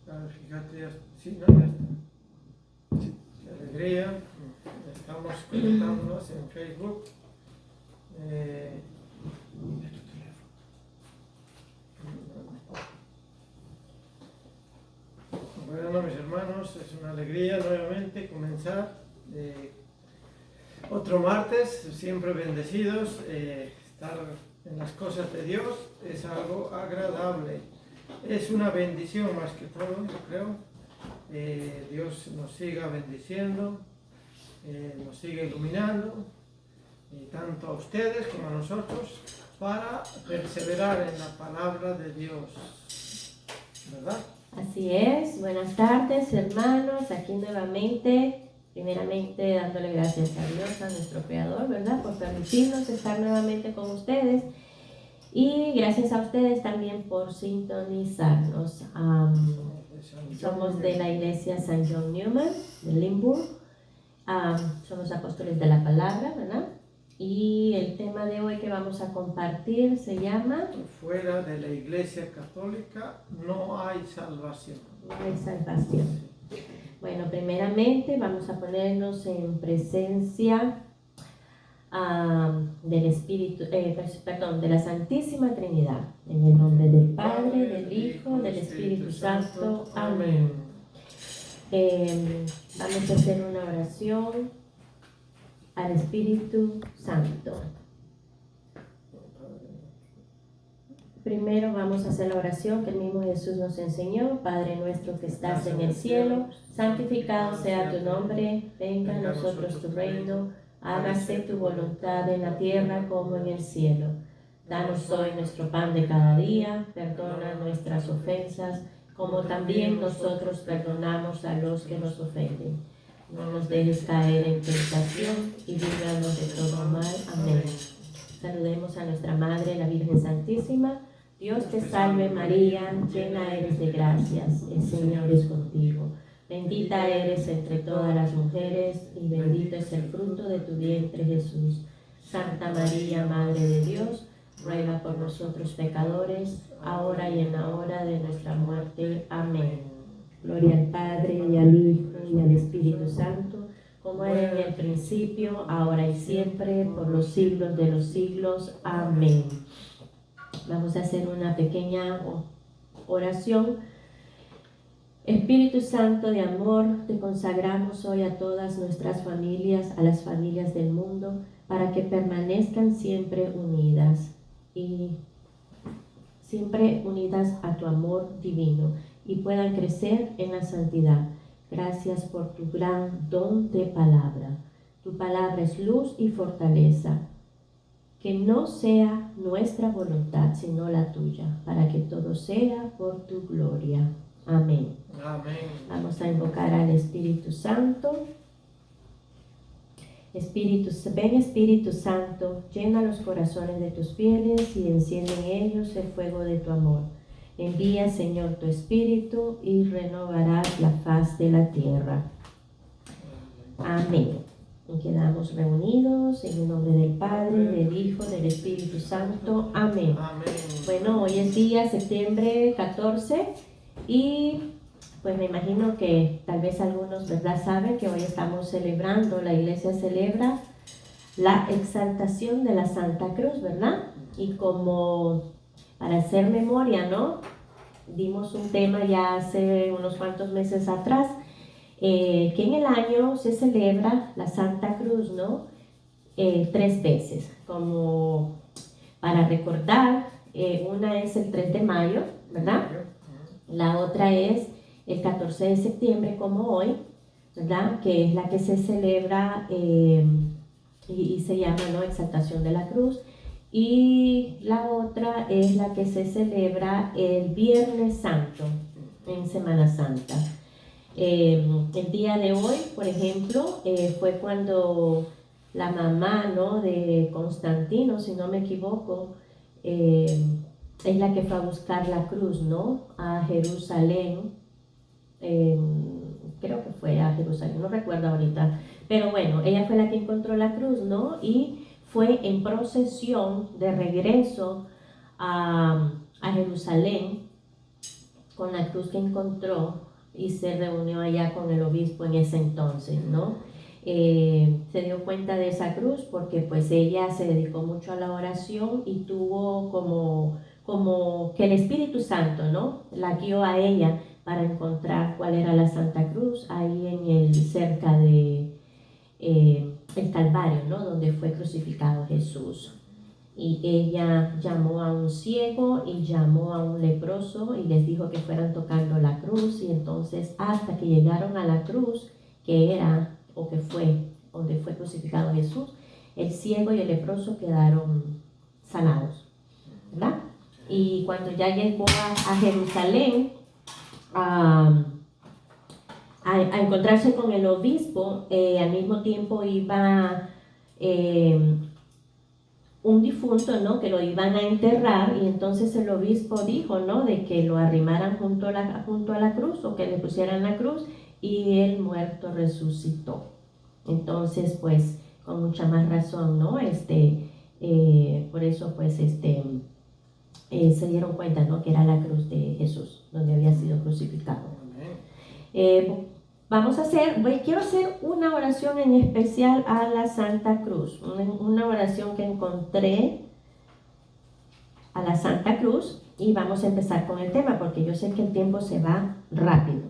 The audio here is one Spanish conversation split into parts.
Claro, fíjate, sí, no, ya está. Sí. Qué alegría. Estamos conectándonos en Facebook. Mira tu teléfono. Bueno, mis hermanos, es una alegría nuevamente comenzar otro martes, siempre bendecidos. Estar en las cosas de Dios es algo agradable. Es una bendición más que todo, yo creo. Dios nos siga bendiciendo, nos sigue iluminando, tanto a ustedes como a nosotros, para perseverar en la palabra de Dios, ¿verdad? Así es. Buenas tardes, hermanos, aquí nuevamente, primeramente dándole gracias a Dios, a nuestro Creador, ¿verdad?, por permitirnos estar nuevamente con ustedes. Y gracias a ustedes también por sintonizarnos. Somos de la iglesia San John Newman de Limburg. Somos apóstoles de la palabra, ¿verdad? Y el tema de hoy que vamos a compartir se llama: fuera de la iglesia católica no hay salvación. No hay salvación. Bueno, primeramente vamos a ponernos en presencia del Espíritu, de la Santísima Trinidad, en el nombre del Padre, del Hijo, del Espíritu Santo. Amén. Vamos a hacer una oración al Espíritu Santo. Primero vamos a hacer la oración que el mismo Jesús nos enseñó. Padre nuestro que estás en el cielo, santificado sea tu nombre, venga a nosotros tu reino, hágase tu voluntad en la tierra como en el cielo. Danos hoy nuestro pan de cada día, perdona nuestras ofensas, como también nosotros perdonamos a los que nos ofenden. No nos dejes caer en tentación y líbranos de todo mal. Amén. Saludemos a nuestra Madre, la Virgen Santísima. Dios te salve María, llena eres de gracias, el Señor es contigo. Bendita eres entre todas las mujeres y bendito es el fruto de tu vientre Jesús. Santa María, Madre de Dios, ruega por nosotros pecadores, ahora y en la hora de nuestra muerte. Amén. Gloria al Padre, y al Hijo, y al Espíritu Santo, como era en el principio, ahora y siempre, por los siglos de los siglos. Amén. Vamos a hacer una pequeña oración. Espíritu Santo de amor, te consagramos hoy a todas nuestras familias, a las familias del mundo, para que permanezcan siempre unidas a tu amor divino y puedan crecer en la santidad. Gracias por tu gran don de palabra. Tu palabra es luz y fortaleza. Que no sea nuestra voluntad, sino la tuya, para que todo sea por tu gloria. Amén. Amén. Vamos a invocar al Espíritu Santo. Ven Espíritu Santo, llena los corazones de tus fieles y enciende en ellos el fuego de tu amor. Envía, Señor, tu Espíritu y renovarás la faz de la tierra. Amén. Y quedamos reunidos en el nombre del Padre, del Hijo, del Espíritu Santo. Amén. Amén. Bueno, hoy es día septiembre 14 y pues me imagino que tal vez algunos, ¿verdad?, saben que hoy estamos celebrando, la iglesia celebra la exaltación de la Santa Cruz, ¿verdad? Y como para hacer memoria, ¿no?, dimos un tema ya hace unos cuantos meses atrás, que en el año se celebra la Santa Cruz, ¿no?, 3 veces, como para recordar. Una es el 3 de mayo, ¿verdad? La otra es el 14 de septiembre, como hoy, ¿verdad?, que es la que se celebra y se llama, ¿no?, Exaltación de la Cruz. Y la otra es la que se celebra el Viernes Santo, en Semana Santa. El día de hoy, por ejemplo, fue cuando la mamá, ¿no?, de Constantino, si no me equivoco, es la que fue a buscar la cruz, ¿no?, a Jerusalén. Creo que fue a Jerusalén, no recuerdo ahorita, pero bueno, ella fue la que encontró la cruz, ¿no?, y fue en procesión de regreso a Jerusalén. con la cruz que encontró y se reunió allá con el obispo en ese entonces, ¿no? Se dio cuenta de esa cruz porque pues ella se dedicó mucho a la oración y tuvo como que el Espíritu Santo, ¿no? La guió a ella para encontrar cuál era la Santa Cruz ahí cerca de el Calvario, ¿no? Donde fue crucificado Jesús. Y ella llamó a un ciego y llamó a un leproso y les dijo que fueran tocando la cruz, y entonces hasta que llegaron a la cruz que era o que fue donde fue crucificado Jesús, el ciego y el leproso quedaron sanados, ¿verdad? Y cuando ya llegó a Jerusalén a encontrarse con el obispo, al mismo tiempo iba un difunto, ¿no? Que lo iban a enterrar, y entonces el obispo dijo, ¿no? De que lo arrimaran junto a la cruz, o que le pusieran la cruz, y el muerto resucitó. Entonces, pues, con mucha más razón, ¿no? Por eso, pues, se dieron cuenta, ¿no? Que era la cruz de Jesús, donde había sido crucificado. Quiero hacer una oración en especial a la Santa Cruz, una oración que encontré a la Santa Cruz, y vamos a empezar con el tema porque yo sé que el tiempo se va rápido.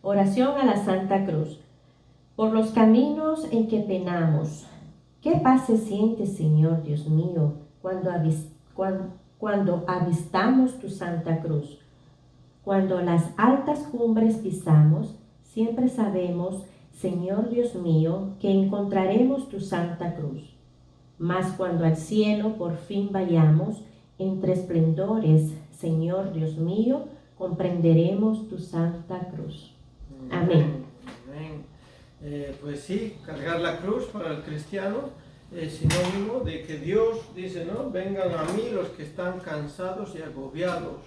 Oración a la Santa Cruz. Por los caminos en que penamos, ¿qué paz se siente, Señor Dios mío, cuando avistamos tu Santa Cruz? Cuando las altas cumbres pisamos, siempre sabemos, Señor Dios mío, que encontraremos tu Santa Cruz. Mas cuando al cielo por fin vayamos, entre esplendores, Señor Dios mío, comprenderemos tu Santa Cruz. Amén. Amén. Pues sí, cargar la cruz para el cristiano es sinónimo de que Dios dice, ¿no? Vengan a mí los que están cansados y agobiados,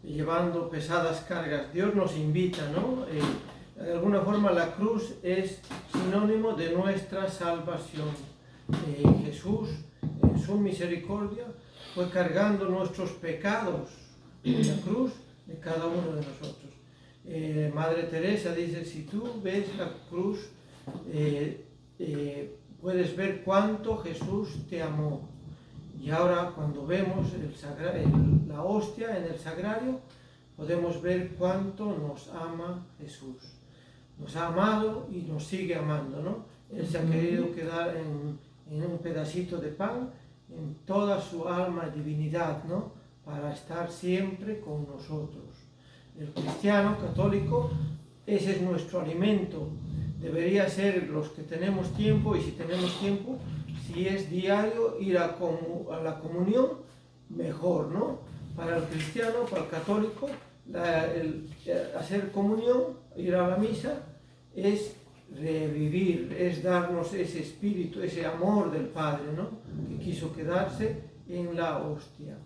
llevando pesadas cargas. Dios nos invita, ¿no? De alguna forma la cruz es sinónimo de nuestra salvación. Jesús, en su misericordia, fue cargando nuestros pecados en la cruz de cada uno de nosotros. Madre Teresa dice, si tú ves la cruz, puedes ver cuánto Jesús te amó. Y ahora cuando vemos la hostia en el sagrario, podemos ver cuánto nos ama Jesús. Nos ha amado y nos sigue amando, ¿no? Él se ha querido quedar en un pedacito de pan, en toda su alma y divinidad, ¿no? Para estar siempre con nosotros. El cristiano católico, ese es nuestro alimento. Debería ser los que tenemos tiempo, y si tenemos tiempo, si es diario ir a la comunión, mejor, ¿no? Para el cristiano, para el católico, hacer comunión, ir a la misa, es revivir, es darnos ese espíritu, ese amor del Padre, ¿no? Que quiso quedarse en la hostia.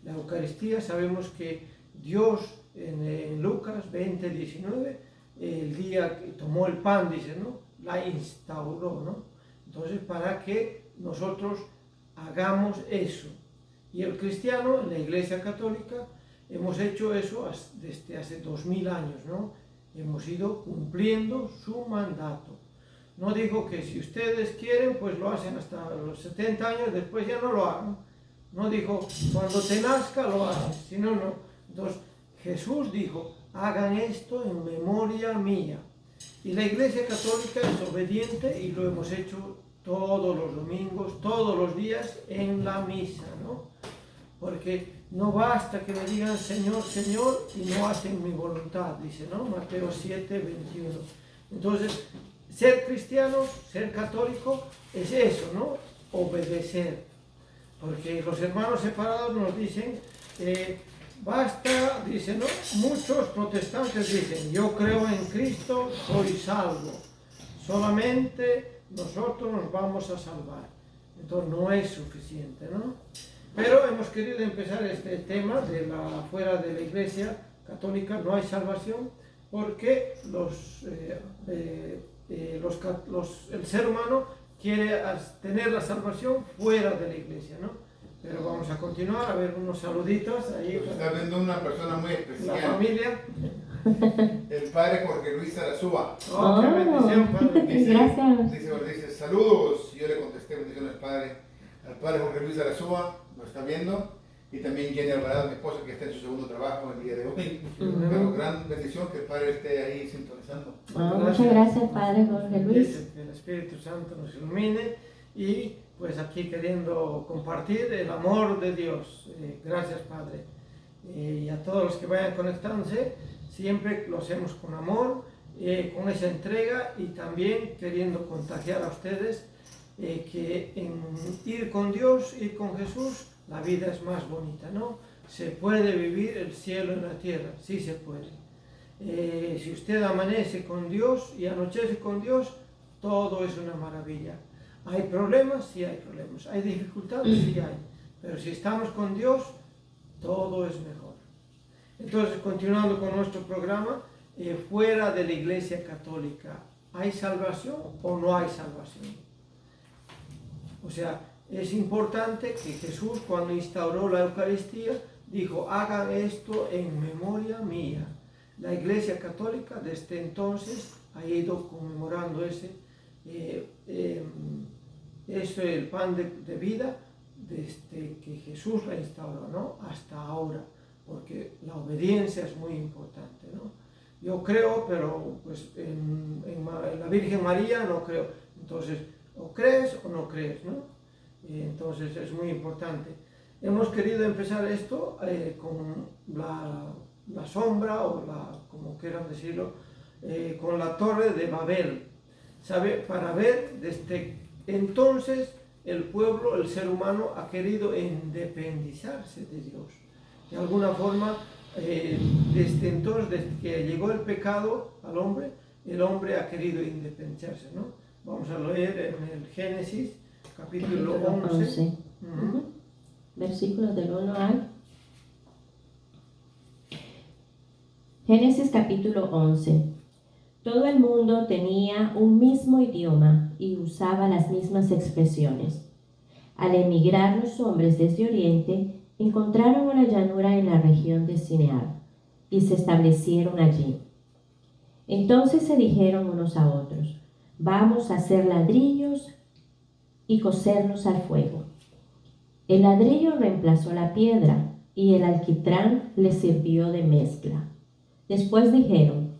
La Eucaristía, sabemos que Dios en Lucas 20:19, el día que tomó el pan, dice, ¿no? La instauró, ¿no? Entonces, para que nosotros hagamos eso. Y el cristiano, en la Iglesia Católica, hemos hecho eso desde hace 2000 años, ¿no? Hemos ido cumpliendo su mandato. No digo que si ustedes quieren, pues lo hacen hasta los 70 años, después ya no lo hagan. No dijo, cuando te nazca lo haces, sino no. Entonces, Jesús dijo, hagan esto en memoria mía. Y la Iglesia Católica es obediente y lo hemos hecho todos los domingos, todos los días en la misa, ¿no? Porque no basta que me digan Señor, Señor, y no hacen mi voluntad, dice, ¿no? Mateo 7:21. Entonces, ser cristiano, ser católico, es eso, ¿no? Obedecer. Porque los hermanos separados nos dicen, basta, dicen, ¿no? Muchos protestantes dicen, yo creo en Cristo, soy salvo. Solamente nosotros nos vamos a salvar. Entonces no es suficiente, ¿no? Pero hemos querido empezar este tema de fuera de la Iglesia Católica no hay salvación, porque el ser humano quiere tener la salvación fuera de la Iglesia, ¿no? Pero vamos a continuar, a ver unos saluditos ahí. Nos está viendo una persona muy La especial, familia. el padre Jorge Luis Arazúa. Oh, qué bendición, Padre. Gracias. Dice, saludos. Yo le contesté, bendiciones al padre Jorge Luis Arazúa, nos está viendo. Y también Jenny Alvarado, mi esposa, que está en su segundo trabajo el día de hoy. Pero gran bendición que el padre esté ahí sintonizando. Muchas gracias, Padre Jorge Luis. Que el Espíritu Santo nos ilumine y pues aquí queriendo compartir el amor de Dios. Gracias, Padre. Y a todos los que vayan conectándose, siempre lo hacemos con amor, con esa entrega y también queriendo contagiar a ustedes que en ir con Dios, ir con Jesús, la vida es más bonita, ¿no? Se puede vivir el cielo en la tierra, sí se puede. Si usted amanece con Dios y anochece con Dios, todo es una maravilla. ¿Hay problemas? Sí hay problemas. ¿Hay dificultades? Sí hay. Pero si estamos con Dios, todo es mejor. Entonces, continuando con nuestro programa, fuera de la Iglesia Católica, ¿hay salvación o no hay salvación? O sea, es importante que Jesús, cuando instauró la Eucaristía, dijo, hagan esto en memoria mía. La Iglesia Católica desde entonces ha ido conmemorando el pan de vida desde que Jesús la instauró, ¿no? Hasta ahora, porque la obediencia es muy importante, ¿no? Yo creo, pero pues en la Virgen María no creo. Entonces, o crees o no crees, ¿no? Y entonces es muy importante. Hemos querido empezar esto con la sombra, o como quieran decirlo, con la Torre de Babel, ¿sabe? Para ver desde entonces el pueblo, el ser humano ha querido independizarse de Dios. De alguna forma, desde entonces, desde que llegó el pecado al hombre, el hombre ha querido independizarse, ¿no? Vamos a leer en el Génesis, capítulo 11. Versículos del 1 al... Génesis capítulo 11. Todo el mundo tenía un mismo idioma y usaba las mismas expresiones. Al emigrar los hombres desde Oriente, encontraron una llanura en la región de Sinear y se establecieron allí. Entonces se dijeron unos a otros, vamos a hacer ladrillos y cocerlos al fuego. El ladrillo reemplazó la piedra y el alquitrán le sirvió de mezcla. Después dijeron,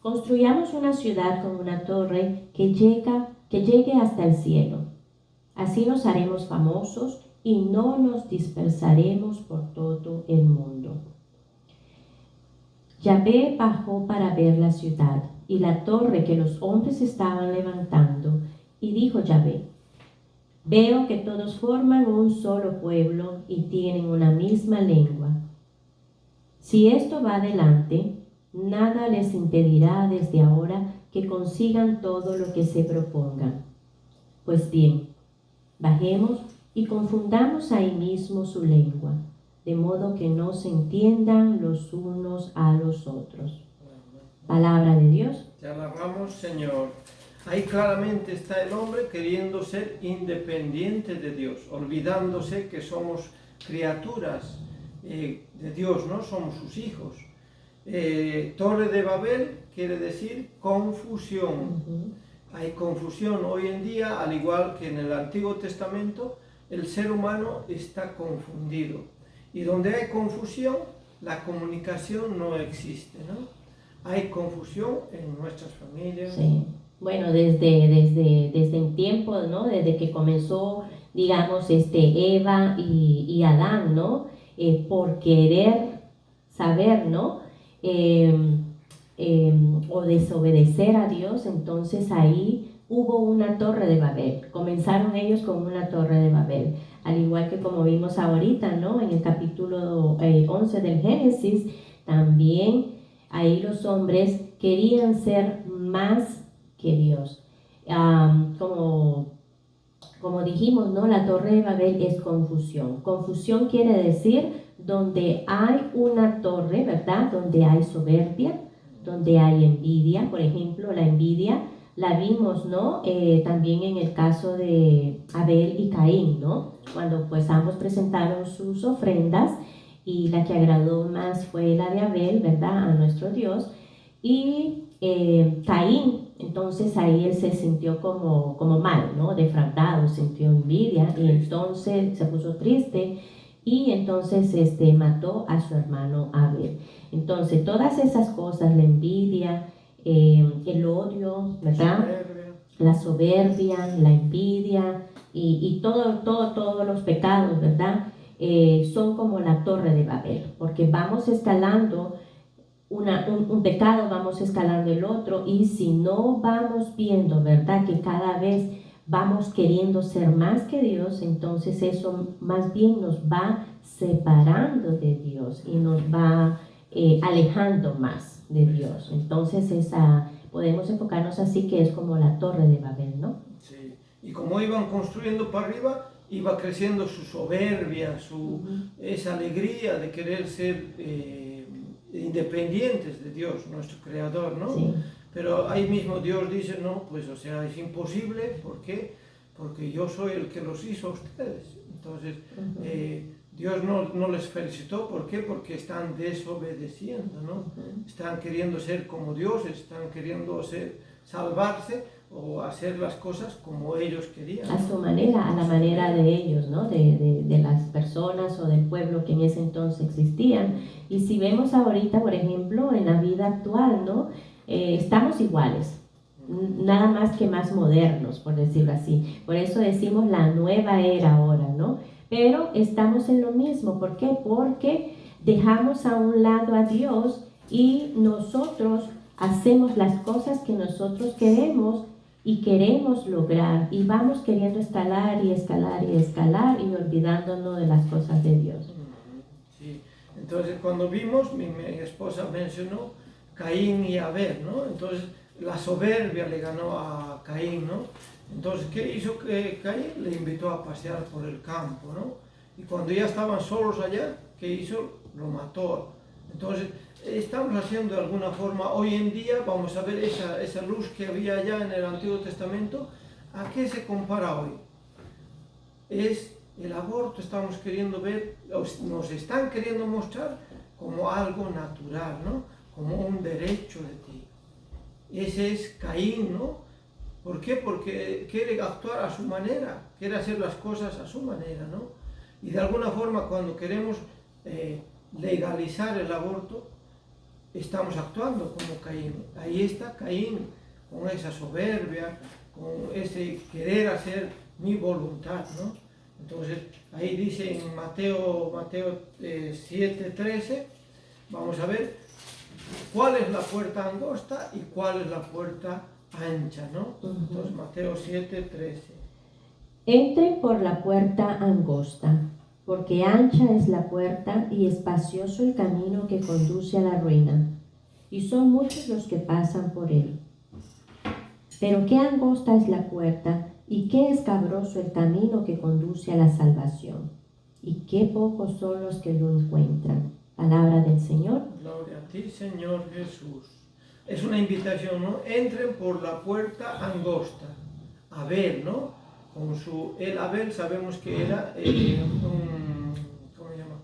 construyamos una ciudad con una torre que llegue hasta el cielo. Así nos haremos famosos y no nos dispersaremos por todo el mundo. Yahvé bajó para ver la ciudad y la torre que los hombres estaban levantando, y dijo Yahvé, veo que todos forman un solo pueblo y tienen una misma lengua. Si esto va adelante, nada les impedirá desde ahora que consigan todo lo que se propongan. Pues bien, bajemos y confundamos ahí mismo su lengua, de modo que no se entiendan los unos a los otros. Palabra de Dios. Te alabamos, Señor. Ahí claramente está el hombre queriendo ser independiente de Dios, olvidándose que somos criaturas de Dios, ¿no? Somos sus hijos. Torre de Babel quiere decir confusión. Hay confusión hoy en día, al igual que en el Antiguo Testamento, el ser humano está confundido. Y donde hay confusión, la comunicación no existe, ¿no? Hay confusión en nuestras familias. Sí. Bueno, desde el tiempo, ¿no? Desde que comenzó, digamos, Eva y Adán, ¿no? Por querer saber, ¿no? O desobedecer a Dios, entonces ahí hubo una torre de Babel. Comenzaron ellos con una torre de Babel, al igual que como vimos ahorita, ¿no? En el capítulo 11 del Génesis, también ahí los hombres querían ser más que Dios. Como dijimos, ¿no? La torre de Babel es confusión. Confusión quiere decir donde hay una torre, ¿verdad? Donde hay soberbia, donde hay envidia. Por ejemplo, la envidia la vimos, ¿no? También en el caso de Abel y Caín, ¿no? Cuando pues ambos presentaron sus ofrendas y la que agradó más fue la de Abel, ¿verdad? A nuestro Dios. Y Caín, entonces ahí él se sintió como mal, ¿no? Defraudado, sintió envidia y entonces se puso triste y entonces mató a su hermano Abel. Entonces todas esas cosas, la envidia, el odio, ¿verdad? La soberbia, la envidia y todos los pecados, ¿verdad? Son como la torre de Babel, porque vamos escalando un pecado, vamos escalando el otro, y si no vamos viendo, ¿verdad?, que cada vez vamos queriendo ser más que Dios, entonces eso más bien nos va separando de Dios y nos va alejando más de Dios. Entonces podemos enfocarnos así, que es como la torre de Babel, ¿no? Sí. Y como iban construyendo para arriba, iba creciendo su soberbia, esa alegría de querer ser independientes de Dios, nuestro creador, ¿no? Sí. Pero ahí mismo Dios dice, no, pues o sea, es imposible. ¿Por qué? Porque yo soy el que los hizo a ustedes. Entonces, Dios no les felicitó. ¿Por qué? Porque están desobedeciendo, ¿no? Están queriendo ser como Dios, están queriendo salvarse o hacer las cosas como ellos querían. A su manera, a la manera de ellos, ¿no? De las personas o del pueblo que en ese entonces existían. Y si vemos ahorita, por ejemplo, en la vida actual, ¿no? Estamos iguales, nada más que más modernos, por decirlo así. Por eso decimos la nueva era ahora, ¿no? Pero estamos en lo mismo. ¿Por qué? Porque dejamos a un lado a Dios y nosotros hacemos las cosas que nosotros queremos y queremos lograr, y vamos queriendo escalar y escalar y escalar y olvidándonos de las cosas de Dios. Sí. Entonces cuando vimos, mi esposa mencionó Caín y Abel, ¿no? Entonces la soberbia le ganó a Caín, ¿no? Entonces, ¿qué hizo Caín? Le invitó a pasear por el campo, ¿no? Y cuando ya estaban solos allá, ¿qué hizo? Lo mató. Entonces, estamos haciendo de alguna forma, hoy en día, vamos a ver esa luz que había allá en el Antiguo Testamento, ¿a qué se compara hoy? Es el aborto. Estamos queriendo ver, nos están queriendo mostrar como algo natural, ¿no? Como un derecho de ti. Ese es Caín, ¿no? ¿Por qué? Porque quiere actuar a su manera, quiere hacer las cosas a su manera, ¿no? Y de alguna forma, cuando queremos legalizar el aborto, estamos actuando como Caín. Ahí está Caín, con esa soberbia, con ese querer hacer mi voluntad, ¿no? Entonces, ahí dice en Mateo 7:13, vamos a ver cuál es la puerta angosta y cuál es la puerta ancha, ¿no? Entonces, Mateo 7:13. Entren por la puerta angosta, porque ancha es la puerta y espacioso el camino que conduce a la ruina, y son muchos los que pasan por él. Pero qué angosta es la puerta y qué escabroso el camino que conduce a la salvación, y qué pocos son los que lo encuentran. Palabra del Señor. Gloria a ti, Señor Jesús. Es una invitación, ¿no? Entren por la puerta angosta. Abel, ¿no? Abel sabemos que era ¿cómo se llama?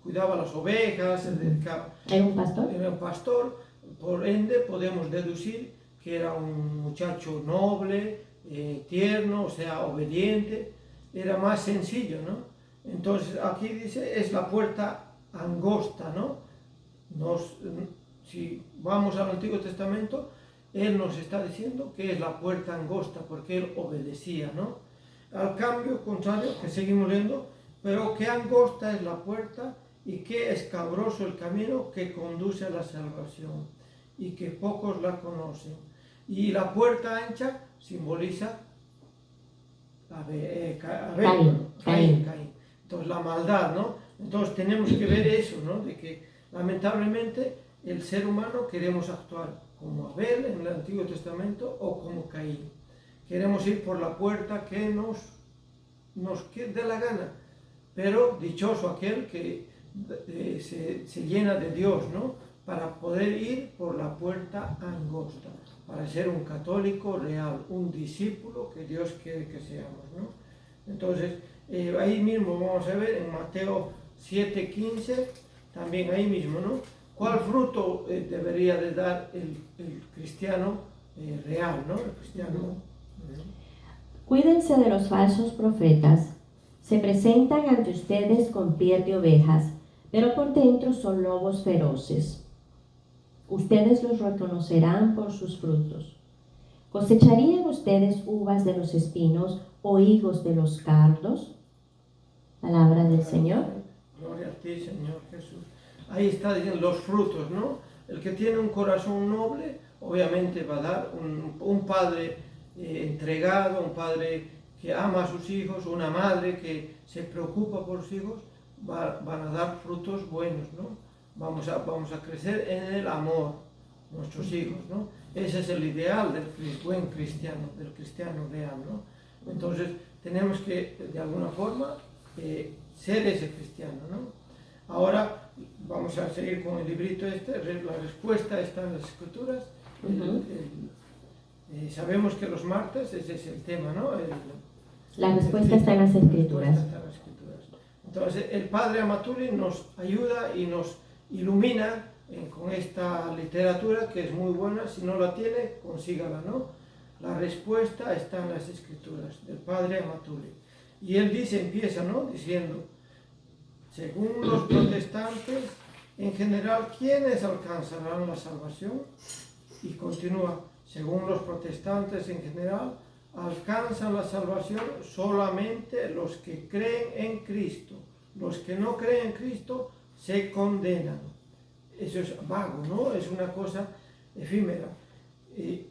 Cuidaba las ovejas, se dedicaba. ¿Era un pastor? Era un pastor. Por ende podemos deducir que era un muchacho noble, tierno, o sea, obediente. Era más sencillo, ¿no? Entonces aquí dice, es la puerta angosta, ¿no? Si vamos al Antiguo Testamento, Él nos está diciendo que es la puerta angosta, porque Él obedecía, ¿no? Al cambio contrario, que seguimos leyendo, pero qué angosta es la puerta y qué escabroso el camino que conduce a la salvación, y que pocos la conocen. Y la puerta ancha simboliza Caín. Entonces la maldad, ¿no? Entonces tenemos que ver eso, ¿no? De que lamentablemente el ser humano queremos actuar como Abel en el Antiguo Testamento o como Caín. Queremos ir por la puerta que nos dé la gana, pero dichoso aquel que se llena de Dios, ¿no? para poder ir por la puerta angosta, para ser un católico real, un discípulo que Dios quiere que seamos, ¿no? Entonces, ahí mismo vamos a ver en Mateo 7:15, también ahí mismo, ¿no? ¿Cuál fruto debería de dar el cristiano real, ¿no? El cristiano. Cuídense de los falsos profetas. Se presentan ante ustedes con piel de ovejas, pero por dentro son lobos feroces. Ustedes los reconocerán por sus frutos. ¿Cosecharían ustedes uvas de los espinos o higos de los cardos? Palabra del Señor. Gloria a ti, Señor Jesús. Ahí está diciendo los frutos, ¿no? El que tiene un corazón noble, obviamente va a dar un padre entregado, un padre que ama a sus hijos, una madre que se preocupa por sus hijos, van a dar frutos buenos, ¿no? Vamos a crecer en el amor, nuestros hijos, ¿no? Ese es el ideal del buen cristiano, del cristiano real, ¿no? Entonces, tenemos que, de alguna forma, ser ese cristiano, ¿no? Ahora, vamos a seguir con el librito la respuesta está en las Escrituras. Sabemos que los martes, ese es el tema, ¿no? La respuesta está en las Escrituras. Entonces, el Padre Amatuli nos ayuda y nos ilumina con esta literatura que es muy buena. Si no la tiene, consígala, ¿no? La respuesta está en las Escrituras del Padre Amatuli. Y él empieza, ¿no? Diciendo, según los protestantes, en general, ¿quiénes alcanzarán la salvación? Y continúa, según los protestantes en general, alcanzan la salvación solamente los que creen en Cristo. Los que no creen en Cristo se condenan. Eso es vago, ¿no? Es una cosa efímera. Y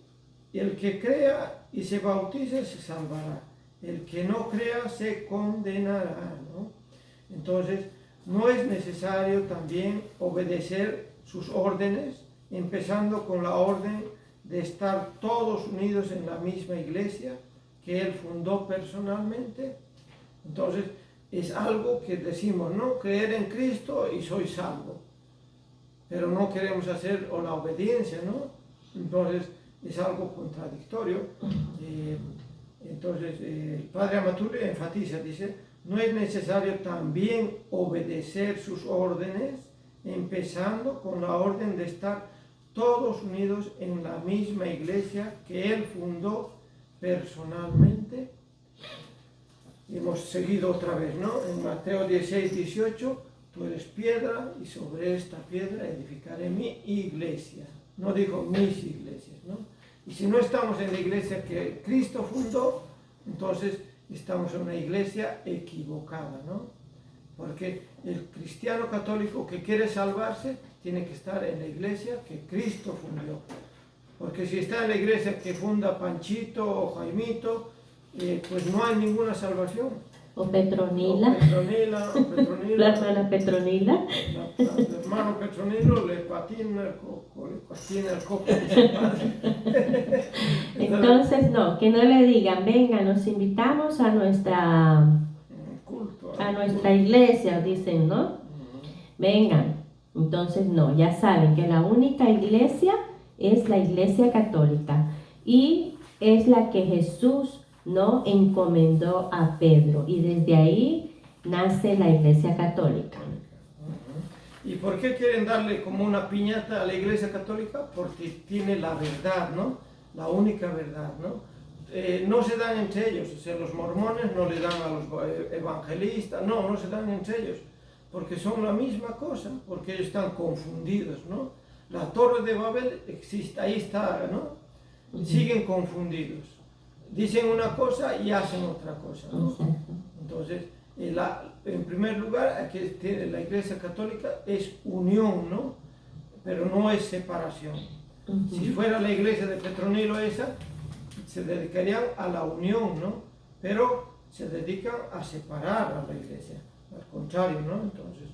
el que crea y se bautice se salvará. El que no crea se condenará, ¿no? Entonces, no es necesario también obedecer sus órdenes, empezando con la orden de estar todos unidos en la misma iglesia que él fundó personalmente. Entonces, es algo que decimos, ¿no? Creer en Cristo y soy salvo. Pero no queremos hacer la obediencia, ¿no? Entonces, es algo contradictorio. Entonces, el Padre Amatuli enfatiza, dice, no es necesario también obedecer sus órdenes, empezando con la orden de estar todos unidos en la misma iglesia que él fundó personalmente. Hemos seguido otra vez, ¿no? En Mateo 16:18, tú eres piedra y sobre esta piedra edificaré mi iglesia. No dijo mis iglesias, ¿no? Y si no estamos en la iglesia que Cristo fundó, entonces estamos en una iglesia equivocada, ¿no? Porque el cristiano católico que quiere salvarse tiene que estar en la iglesia que Cristo fundó. Porque si está en la iglesia que funda Panchito o Jaimito, pues no hay ninguna salvación. O Petronila. La hermana Petronila. El hermano Petronilo le patina el coco de su padre. Entonces, no, que no le digan, venga, nos invitamos a nuestra culto, a nuestra iglesia, dicen, ¿no? Vengan. Entonces, no, ya saben que la única iglesia es la iglesia católica y es la que Jesús no encomendó a Pedro, y desde ahí nace la iglesia católica. ¿Y por qué quieren darle como una piñata a la iglesia católica? Porque tiene la verdad, ¿no? La única verdad, ¿no? No se dan entre ellos, o sea, los mormones no le dan a los evangelistas, no se dan entre ellos, porque son la misma cosa, porque ellos están confundidos, ¿no? La Torre de Babel existe, ahí está, ¿no? Siguen confundidos. Dicen una cosa y hacen otra cosa, ¿no? Entonces, en primer lugar, aquí tiene la iglesia católica es unión, ¿no? Pero no es separación. Si fuera la iglesia de Petronilo esa, se dedicarían a la unión, ¿no? Pero se dedican a separar a la iglesia, al contrario, ¿no? Entonces,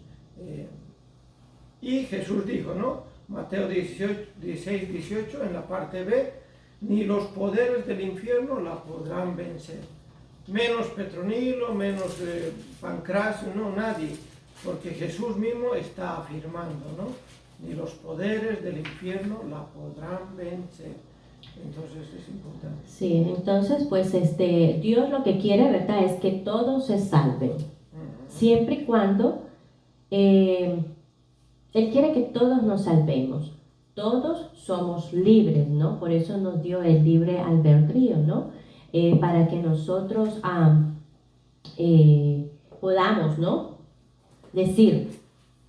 y Jesús dijo, ¿no? Mateo 16:18, en la parte B, ni los poderes del infierno la podrán vencer. Menos Petronilo, menos Pancracio, no, nadie, porque Jesús mismo está afirmando, ¿no? ni los poderes del infierno la podrán vencer. Entonces es importante. Sí, entonces pues Dios lo que quiere, ¿verdad?, es que todos se salven. Siempre y cuando Él quiere que todos nos salvemos. Todos somos libres, ¿no? Por eso nos dio el libre albedrío, ¿no? Para que nosotros podamos, ¿no?, decir,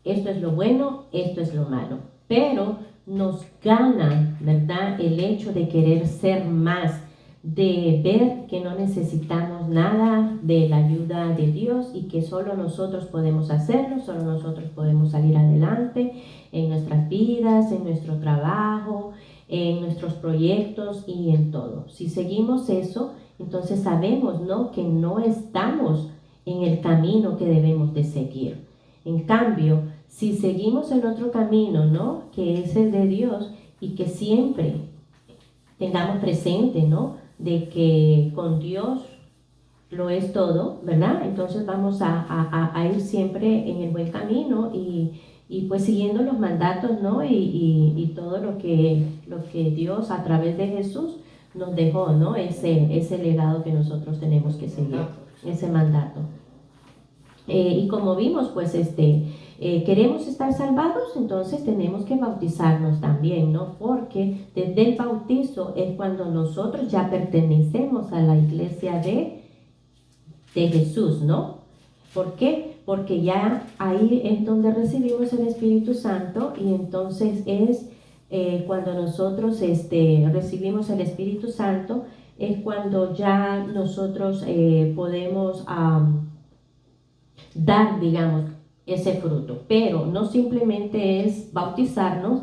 esto es lo bueno, esto es lo malo. Pero nos gana, ¿verdad?, el hecho de querer ser más, de ver que no necesitamos nada de la ayuda de Dios y que solo nosotros podemos hacerlo, solo nosotros podemos salir adelante en nuestras vidas, en nuestro trabajo, en nuestros proyectos y en todo. Si seguimos eso, entonces sabemos, ¿no?, que no estamos en el camino que debemos de seguir. En cambio, si seguimos el otro camino, ¿no?, que es el de Dios, y que siempre tengamos presente, ¿no?, de que con Dios lo es todo, ¿verdad? Entonces vamos a ir siempre en el buen camino y pues siguiendo los mandatos, ¿no?, y todo lo que Dios a través de Jesús nos dejó, ¿no?, ese legado que nosotros tenemos que seguir, ese mandato. Y como vimos, pues queremos estar salvados, entonces tenemos que bautizarnos también, ¿no? Porque desde el bautizo es cuando nosotros ya pertenecemos a la iglesia de Jesús, ¿no? ¿Por qué? Porque ya ahí es donde recibimos el Espíritu Santo y entonces es cuando nosotros recibimos el Espíritu Santo, es cuando ya nosotros podemos dar, digamos, ese fruto. Pero no simplemente es bautizarnos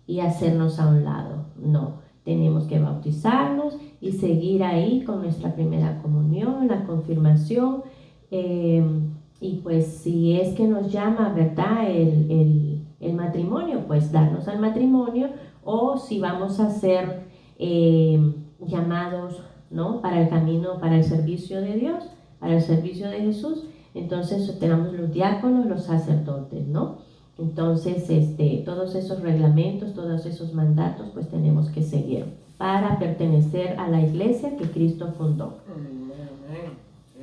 y hacernos a un lado, no. Tenemos que bautizarnos y seguir ahí con nuestra primera comunión, la confirmación, y pues si es que nos llama, ¿verdad?, el matrimonio, pues darnos al matrimonio, o si vamos a ser llamados, ¿no?, para el camino, para el servicio de Dios, para el servicio de Jesús, entonces tenemos los diáconos, los sacerdotes, ¿no? Entonces, todos esos reglamentos, todos esos mandatos, pues tenemos que seguir para pertenecer a la iglesia que Cristo fundó. Amén. Sí.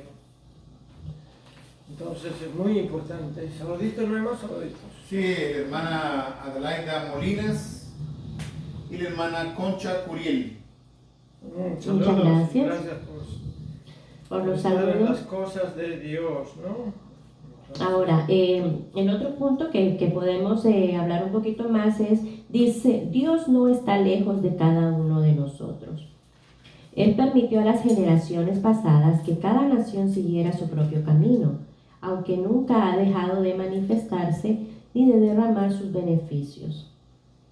Entonces es muy importante. ¿Saluditos, no hay más saluditos? Sí, la hermana Adelaida Molinas y la hermana Concha Curiel. Saludos. Muchas gracias. Gracias por los estar en saludos. las cosas de Dios, ¿no? Ahora, el otro punto que podemos hablar un poquito más es, dice, Dios no está lejos de cada uno de nosotros. Él permitió a las generaciones pasadas que cada nación siguiera su propio camino, aunque nunca ha dejado de manifestarse ni de derramar sus beneficios.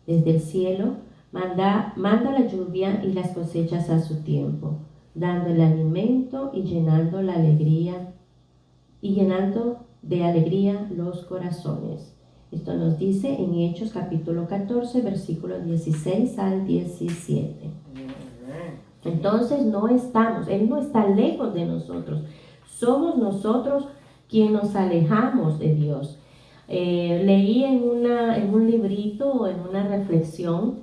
Desde el cielo manda la lluvia y las cosechas a su tiempo, dando el alimento y llenando de alegría los corazones. Esto nos dice en Hechos capítulo 14, versículos 16 al 17. Entonces Él no está lejos de nosotros. Somos nosotros quienes nos alejamos de Dios. Leí en un librito o en una reflexión,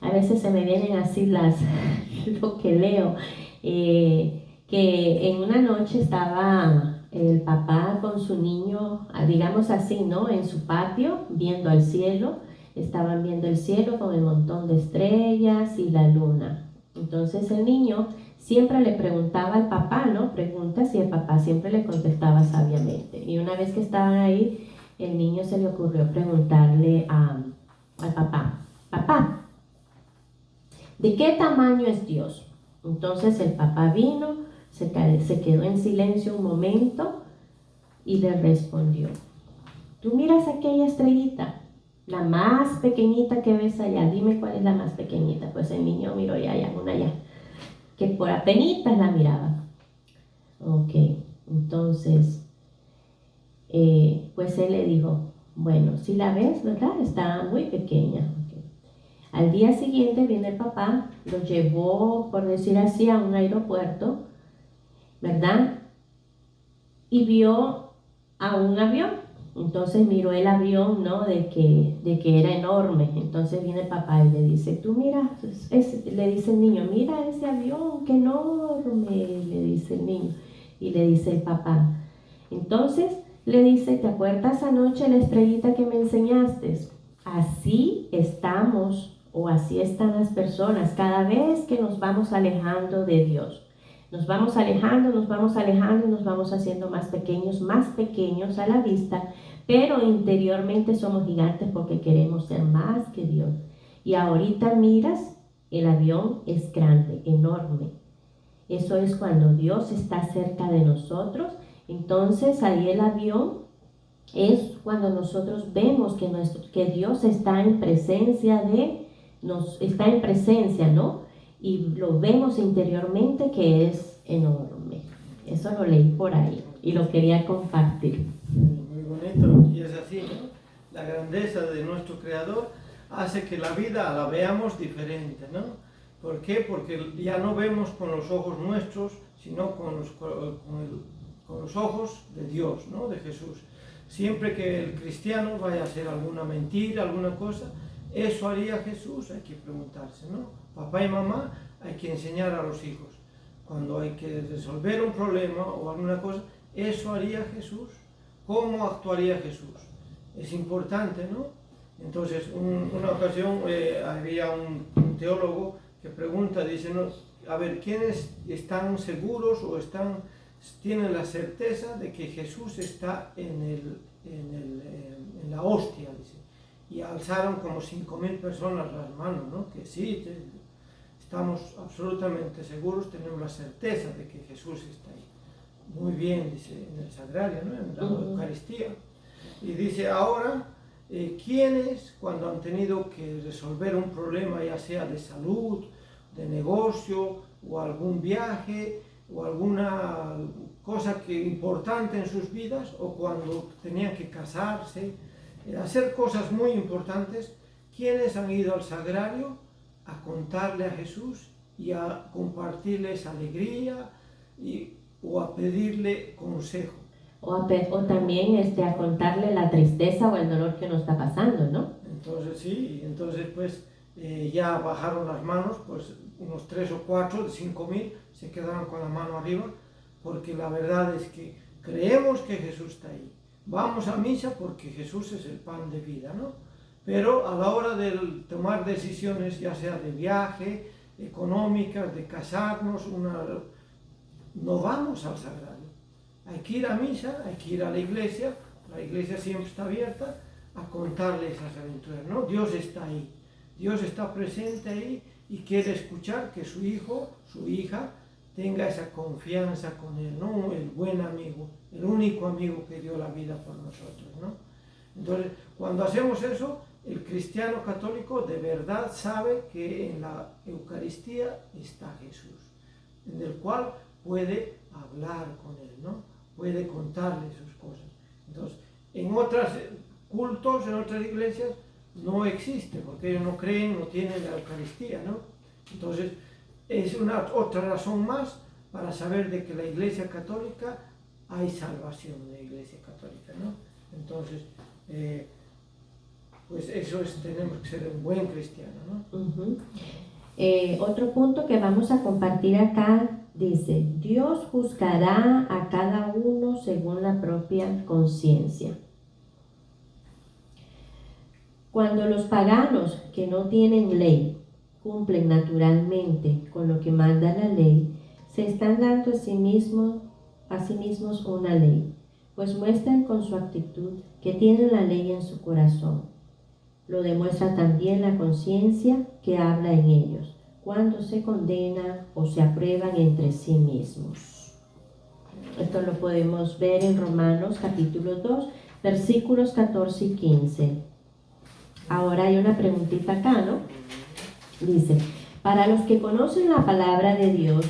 a veces se me vienen así lo que leo, que en una noche estaba el papá con su niño, digamos así, ¿no?, en su patio, viendo al cielo. Estaban viendo el cielo con el montón de estrellas y la luna. Entonces el niño siempre le preguntaba al papá, ¿no?, preguntas, y el papá siempre le contestaba sabiamente. Y una vez que estaban ahí, el niño se le ocurrió preguntarle al papá, papá, ¿de qué tamaño es Dios? Entonces el papá vino, se quedó en silencio un momento y le respondió, tú miras aquella estrellita, la más pequeñita que ves allá, dime cuál es la más pequeñita. Pues el niño miró una allá, que por apenitas la miraba. Ok, entonces, pues él le dijo, bueno, si la ves, ¿verdad?, está muy pequeña. Okay. Al día siguiente viene el papá, lo llevó, por decir así, a un aeropuerto, ¿verdad? Y vio a un avión Entonces miró el avión, ¿no? De que era enorme. Entonces viene el papá y le dice, tú mira, le dice el niño, mira ese avión, qué enorme, le dice el niño. Y le dice el papá. Entonces le dice, ¿te acuerdas anoche la estrellita que me enseñaste? Así estamos, o así están las personas cada vez que nos vamos alejando de Dios. Nos vamos alejando, nos vamos alejando, nos vamos haciendo más pequeños a la vista, pero interiormente somos gigantes porque queremos ser más que Dios. Y ahorita miras, el avión es grande, enorme. Eso es cuando Dios está cerca de nosotros. Entonces ahí el avión es cuando nosotros vemos que Dios está en presencia ¿no? Y lo vemos interiormente que es enorme. Eso lo leí por ahí y lo quería compartir. Muy bonito, y es así, ¿no? La grandeza de nuestro Creador hace que la vida la veamos diferente, ¿no? ¿Por qué? Porque ya no vemos con los ojos nuestros, sino con los ojos de Dios, ¿no? De Jesús. Siempre que el cristiano vaya a hacer alguna mentira, alguna cosa, ¿eso haría Jesús? Hay que preguntarse, ¿no? Papá y mamá hay que enseñar a los hijos. Cuando hay que resolver un problema o alguna cosa, ¿eso haría Jesús? ¿Cómo actuaría Jesús? Es importante, ¿no? Entonces, una ocasión había un teólogo que pregunta, dice, ¿no? A ver, ¿quiénes están seguros o tienen la certeza de que Jesús está en la hostia? Dice. Y alzaron como 5.000 personas las manos, ¿no? Que sí, estamos absolutamente seguros, tenemos la certeza de que Jesús está ahí. Muy bien, dice, en el sagrario, ¿no? En la Eucaristía. Y dice, ahora, ¿quiénes cuando han tenido que resolver un problema, ya sea de salud, de negocio, o algún viaje, o alguna cosa importante en sus vidas, o cuando tenían que casarse, hacer cosas muy importantes, ¿quiénes han ido al sagrario a contarle a Jesús y a compartirle esa alegría o a pedirle consejo? O también a contarle la tristeza o el dolor que nos está pasando, ¿no? Entonces sí, entonces pues ya bajaron las manos, pues unos 3 o 4 de 5.000 se quedaron con la mano arriba, porque la verdad es que creemos que Jesús está ahí. Vamos a misa porque Jesús es el pan de vida, ¿no? Pero a la hora de tomar decisiones, ya sea de viaje, económicas, de casarnos, no vamos al sagrario. Hay que ir a misa, hay que ir a la iglesia siempre está abierta a contarle esas aventuras, ¿no? Dios está ahí, Dios está presente ahí y quiere escuchar que su hijo, su hija, tenga esa confianza con él, ¿no? El buen amigo, el único amigo que dio la vida por nosotros, ¿no? Entonces, cuando hacemos eso, el cristiano católico de verdad sabe que en la Eucaristía está Jesús, en el cual puede hablar con él, ¿no? Puede contarle sus cosas. Entonces, en otros cultos, en otras iglesias, no existe, porque ellos no creen, no tienen la Eucaristía, ¿no? Entonces, es otra razón más para saber de que la Iglesia Católica hay salvación en la Iglesia Católica, ¿no? Entonces, pues eso tenemos que ser un buen cristiano, ¿no? Otro punto que vamos a compartir acá dice, Dios juzgará a cada uno según la propia conciencia. Cuando los paganos que no tienen ley cumplen naturalmente con lo que manda la ley, se están dando a sí mismos una ley, pues muestran con su actitud que tienen la ley en su corazón. Lo demuestra también la conciencia que habla en ellos, cuando se condenan o se aprueban entre sí mismos. Esto lo podemos ver en Romanos capítulo 2, versículos 14 y 15. Ahora hay una preguntita acá, ¿no? Dice, para los que conocen la palabra de Dios,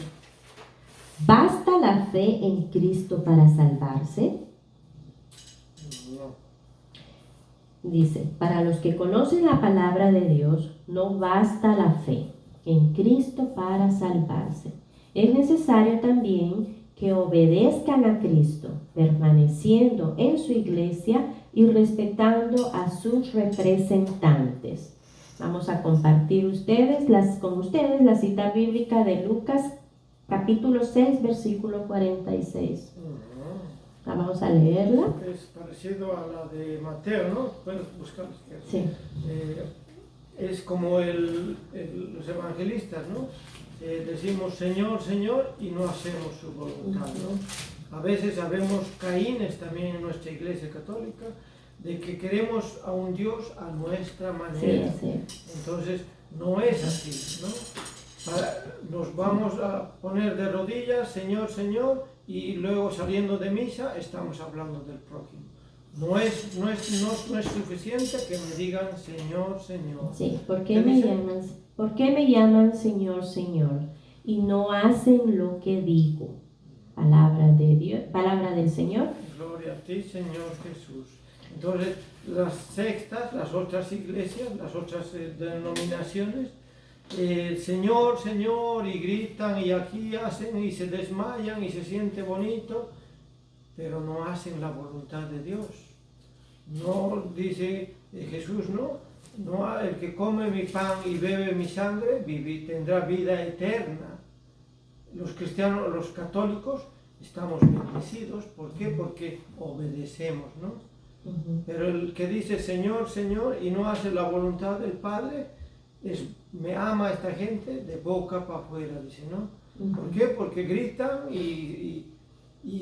¿basta la fe en Cristo para salvarse? Dice, para los que conocen la palabra de Dios, no basta la fe en Cristo para salvarse. Es necesario también que obedezcan a Cristo, permaneciendo en su iglesia y respetando a sus representantes. Vamos a compartir con ustedes la cita bíblica de Lucas capítulo 6, versículo 46. Vamos a leerla. Es parecido a la de Mateo, ¿no? Puedes buscar. Sí. Es como los evangelistas, ¿no? Decimos Señor, Señor y no hacemos su voluntad, ¿no? A veces sabemos Caínes también en nuestra iglesia católica, de que queremos a un Dios a nuestra manera. Sí. Entonces, no es así, ¿no? Nos vamos a poner de rodillas, Señor, Señor, y luego saliendo de misa estamos hablando del prójimo. No es suficiente que me digan Señor, Señor. Sí, ¿por qué me llaman Señor, Señor? Y no hacen lo que digo. Palabra de Dios, palabra del Señor. Gloria a ti, Señor Jesús. Entonces, las sectas, las otras iglesias, las otras denominaciones, Señor, Señor, y gritan, y aquí hacen, y se desmayan, y se siente bonito, pero no hacen la voluntad de Dios. No dice Jesús, no, el que come mi pan y bebe mi sangre, tendrá vida eterna. Los cristianos, los católicos, estamos bendecidos. ¿Por qué? Porque obedecemos, ¿no? Pero el que dice Señor, Señor, y no hace la voluntad del Padre, me ama a esta gente de boca para afuera, dice, ¿no? ¿Por qué? Porque gritan y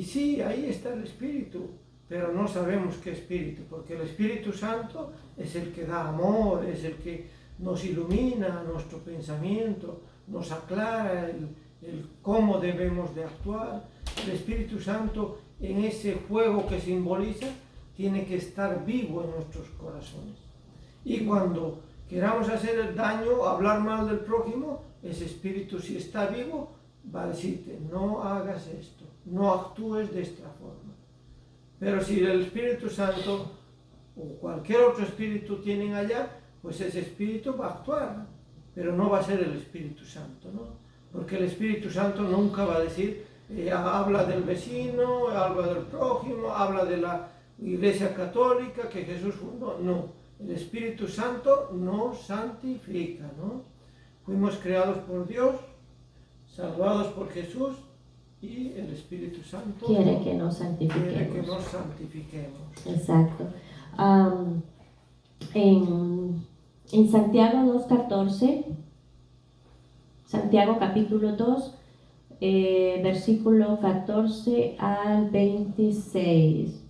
sí, ahí está el Espíritu, pero no sabemos qué Espíritu, porque el Espíritu Santo es el que da amor, es el que nos ilumina nuestro pensamiento, nos aclara el cómo debemos de actuar. El Espíritu Santo, en ese fuego que simboliza, tiene que estar vivo en nuestros corazones. Y cuando queramos hacer el daño, hablar mal del prójimo, ese espíritu, si está vivo, va a decirte, no hagas esto, no actúes de esta forma. Pero si el Espíritu Santo o cualquier otro espíritu tienen allá, pues ese espíritu va a actuar, pero no va a ser el Espíritu Santo, ¿no? Porque el Espíritu Santo nunca va a decir, habla del vecino, habla del prójimo, habla de la Iglesia Católica que Jesús fundó. No, el Espíritu Santo nos santifica, ¿no? Fuimos creados por Dios, salvados por Jesús, y el Espíritu Santo quiere que nos santifiquemos. Exacto. En Santiago 2:14, Santiago capítulo 2, versículo 14 al 26.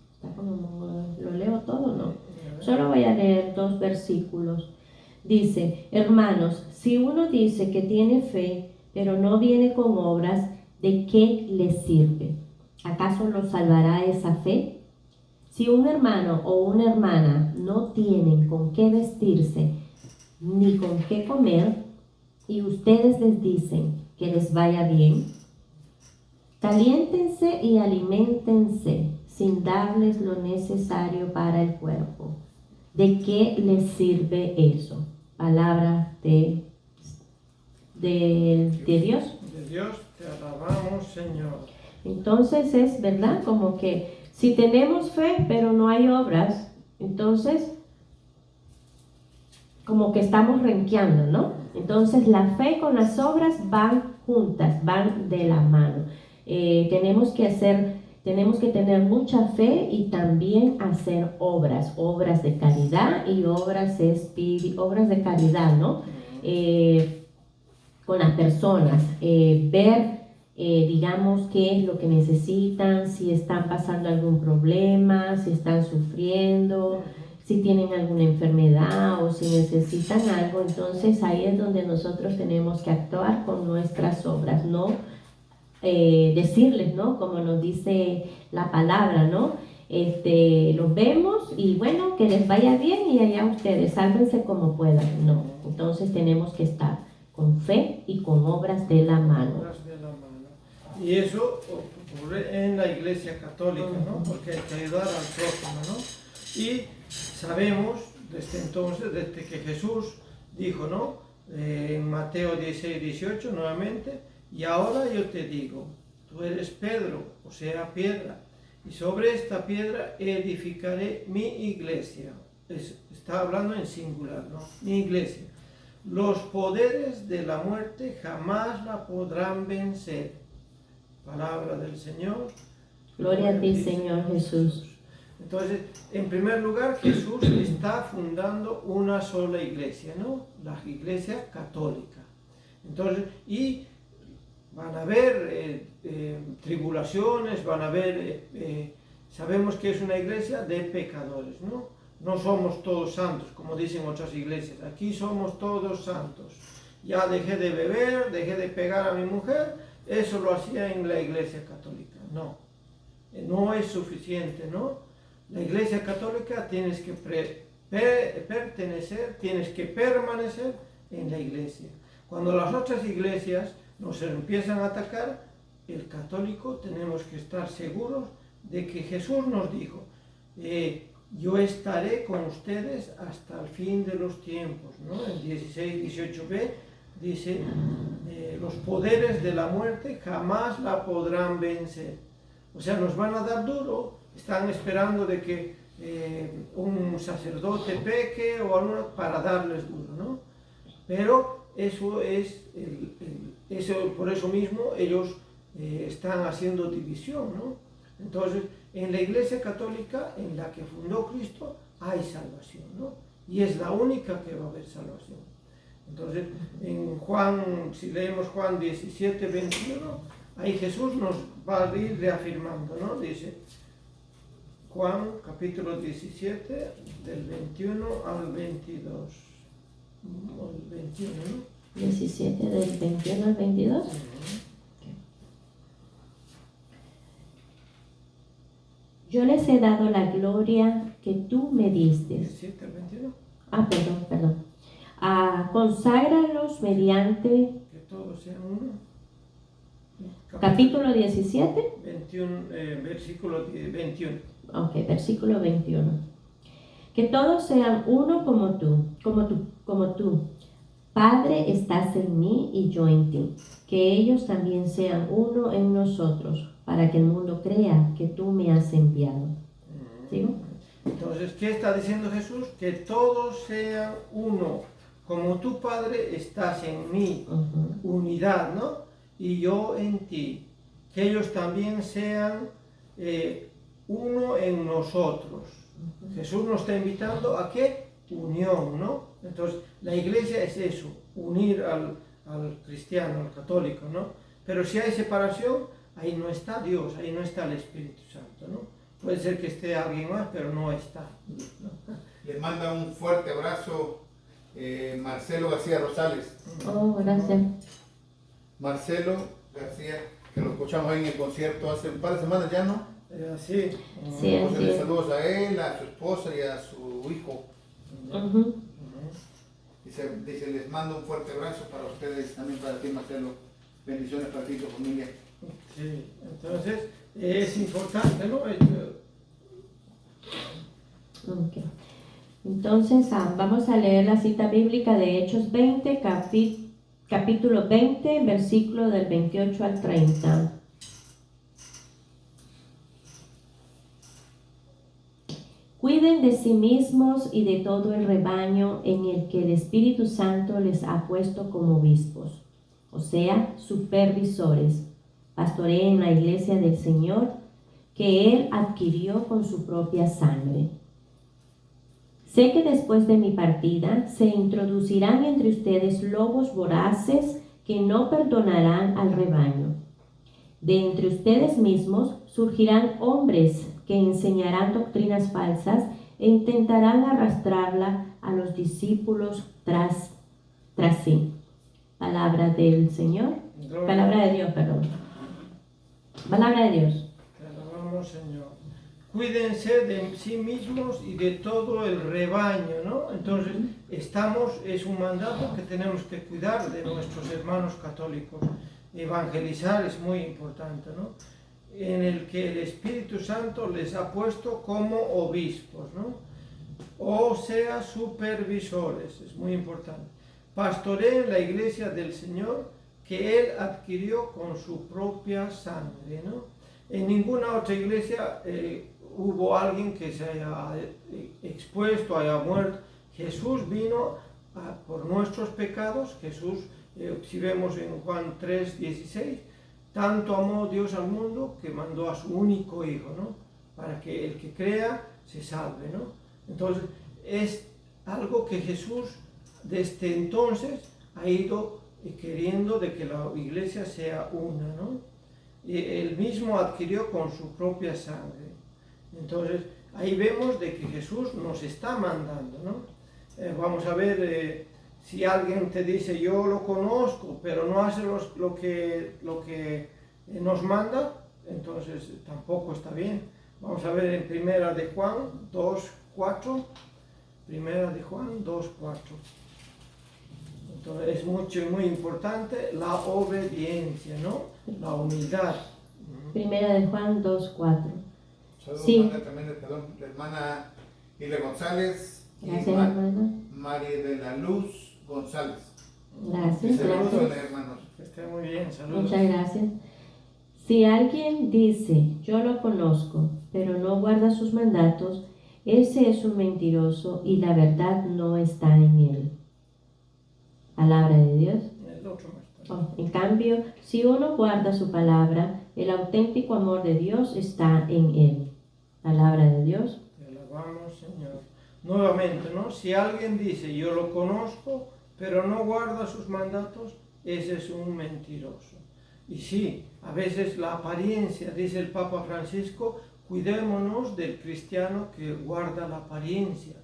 ¿Lo leo todo o no? Solo voy a leer 2 versículos. Dice, hermanos, si uno dice que tiene fe, pero no viene con obras, ¿de qué le sirve? ¿Acaso lo salvará esa fe? Si un hermano o una hermana no tienen con qué vestirse, ni con qué comer, y ustedes les dicen que les vaya bien, caliéntense y aliméntense sin darles lo necesario para el cuerpo. ¿De qué les sirve eso? Palabra de Dios. De Dios te alabamos, Señor. Entonces es verdad, como que si tenemos fe pero no hay obras, entonces como que estamos renqueando, ¿no? Entonces la fe con las obras van juntas, van de la mano. Tenemos que tener mucha fe y también hacer obras de caridad y obras de caridad, ¿no? Con las personas, ver, digamos, qué es lo que necesitan, si están pasando algún problema, si están sufriendo, si tienen alguna enfermedad o si necesitan algo. Entonces ahí es donde nosotros tenemos que actuar con nuestras obras, no decirles, ¿no? Como nos dice la palabra, ¿no? Los vemos y bueno, que les vaya bien y allá ustedes, sálvense como puedan. No, entonces tenemos que estar con fe y con obras de la mano. Y eso ocurre en la Iglesia Católica, ¿no? Porque hay que ayudar al prójimo, ¿no? Y sabemos desde entonces, desde que Jesús dijo, ¿no? En Mateo 16:18 nuevamente, y ahora yo te digo, tú eres Pedro, o sea, piedra, y sobre esta piedra edificaré mi iglesia. Está hablando en singular, ¿no? Mi iglesia. Los poderes de la muerte jamás la podrán vencer. Palabra del Señor. Gloria a ti, Señor Jesús. Entonces, en primer lugar, Jesús está fundando una sola iglesia, ¿no? La iglesia católica. Entonces, y van a haber tribulaciones, van a haber, sabemos que es una iglesia de pecadores, ¿no? No somos todos santos, como dicen otras iglesias. Aquí somos todos santos. Ya dejé de beber, dejé de pegar a mi mujer. Eso lo hacía en la iglesia católica. No, no es suficiente, ¿no? La iglesia católica tienes que pertenecer, tienes que permanecer en la iglesia. Cuando las otras iglesias nos empiezan a atacar, el católico tenemos que estar seguros de que Jesús nos dijo, yo estaré con ustedes hasta el fin de los tiempos, ¿no? En 16-18b dice, los poderes de la muerte jamás la podrán vencer. O sea, nos van a dar duro, están esperando de que un sacerdote peque o algo para darles duro, ¿no? Pero eso es, por eso mismo ellos están haciendo división, ¿no? Entonces, en la Iglesia Católica, en la que fundó Cristo, hay salvación, ¿no? Y es la única que va a haber salvación. Entonces, en Juan, si leemos Juan 17, 21, ahí Jesús nos va a ir reafirmando, ¿no? Dice, Juan capítulo 17, del 21 al 22. El 21, ¿no? 17 del 21 al 22. Yo les he dado la gloria que tú me diste. 17 al 21. Perdón. Conságralos mediante... Que todos sean uno. Capítulo 17. 21, versículo 21. Ok, versículo 21. Que todos sean uno como tú. Padre, estás en mí y yo en ti. Que ellos también sean uno en nosotros, para que el mundo crea que tú me has enviado. ¿Sigo? Entonces, ¿qué está diciendo Jesús? Que todos sean uno. Como tú, Padre, estás en mí. Unidad, ¿no? Y yo en ti. Que ellos también sean uno en nosotros. Jesús nos está invitando a ¿qué? Unión, ¿no? Entonces, la iglesia es eso, unir al cristiano, al católico, ¿no? Pero si hay separación, ahí no está Dios, ahí no está el Espíritu Santo, ¿no? Puede ser que esté alguien más, pero no está, ¿no? Les manda un fuerte abrazo Marcelo García Rosales. Oh, gracias. Marcelo García, que lo escuchamos ahí en el concierto hace un par de semanas ya, ¿no? Sí, Entonces, saludos a él, a su esposa y a su hijo. Dice, les mando un fuerte abrazo para ustedes, también para ti, Marcelo. Bendiciones para ti y tu familia. Sí, entonces es importante, ¿no? Okay. Entonces, vamos a leer la cita bíblica de Hechos 20, capítulo 20, versículo del 28 al 30. Cuiden de sí mismos y de todo el rebaño en el que el Espíritu Santo les ha puesto como obispos, o sea, supervisores. Pastoreen la iglesia del Señor, que Él adquirió con su propia sangre. Sé que después de mi partida se introducirán entre ustedes lobos voraces que no perdonarán al rebaño. De entre ustedes mismos surgirán hombres que enseñarán doctrinas falsas e intentarán arrastrarla a los discípulos tras sí. Palabra del Señor. Palabra de Dios, perdón. Palabra de Dios. Te alabamos, Señor. Cuídense de sí mismos y de todo el rebaño, ¿no? Entonces, es un mandato que tenemos que cuidar de nuestros hermanos católicos. Evangelizar es muy importante, ¿no? En el que el Espíritu Santo les ha puesto como obispos, ¿no? O sea, supervisores, es muy importante. Pastoreen la iglesia del Señor que Él adquirió con su propia sangre, ¿no? En ninguna otra iglesia hubo alguien que se haya expuesto, haya muerto. Jesús vino por nuestros pecados. Jesús, si vemos en Juan 3:16, tanto amó Dios al mundo que mandó a su único Hijo, ¿no? Para que el que crea se salve, ¿no? Entonces, es algo que Jesús desde entonces ha ido queriendo de que la iglesia sea una, ¿no? Y él mismo adquirió con su propia sangre. Entonces, ahí vemos de que Jesús nos está mandando, ¿no? Vamos a ver, si alguien te dice, yo lo conozco, pero no hace lo que nos manda, entonces tampoco está bien. Vamos a ver en Primera de Juan 2:4. Primera de Juan 2:4. Entonces es muy importante la obediencia, ¿no? La humildad. Primera de Juan 2:4. Saludos, Sí. también, perdón, la hermana Hilda González Gracias, y hermana. María de la Luz González. Gracias, Saludos, gracias. hermanos. Que esté muy bien, saludos. Muchas gracias. Si alguien dice, yo lo conozco, pero no guarda sus mandatos, ese es un mentiroso y la verdad no está en él. Palabra de Dios. El otro no está. En cambio, si uno guarda su palabra, el auténtico amor de Dios está en él. Palabra de Dios. Te alabamos, Señor. Nuevamente, ¿no? Si alguien dice, yo lo conozco, pero no guarda sus mandatos, ese es un mentiroso. Y sí, a veces la apariencia, dice el Papa Francisco, cuidémonos del cristiano que guarda la apariencia,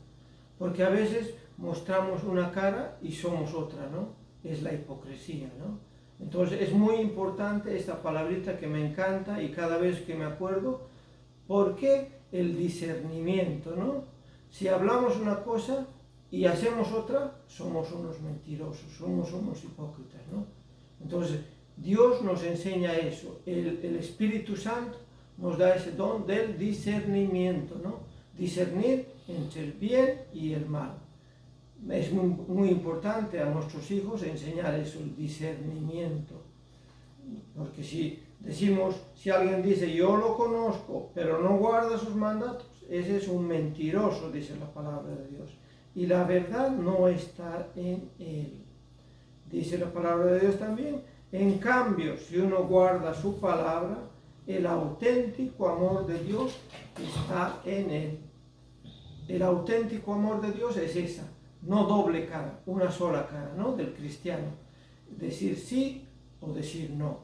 porque a veces mostramos una cara y somos otra, ¿no? Es la hipocresía, ¿no? Entonces es muy importante esta palabrita que me encanta y cada vez que me acuerdo, porque el discernimiento, ¿no? Si hablamos una cosa y hacemos otra, somos unos mentirosos, somos unos hipócritas, ¿no? Entonces Dios nos enseña eso, el Espíritu Santo nos da ese don del discernimiento, ¿no? Discernir entre el bien y el mal. Es muy importante a nuestros hijos enseñar eso, el discernimiento. Porque si decimos, si alguien dice, yo lo conozco, pero no guarda sus mandatos, ese es un mentiroso, dice la palabra de Dios. Y la verdad no está en él. Dice la palabra de Dios también. En cambio, si uno guarda su palabra, el auténtico amor de Dios está en él. El auténtico amor de Dios es esa, no doble cara, una sola cara, ¿no? Del cristiano. Decir sí o decir no.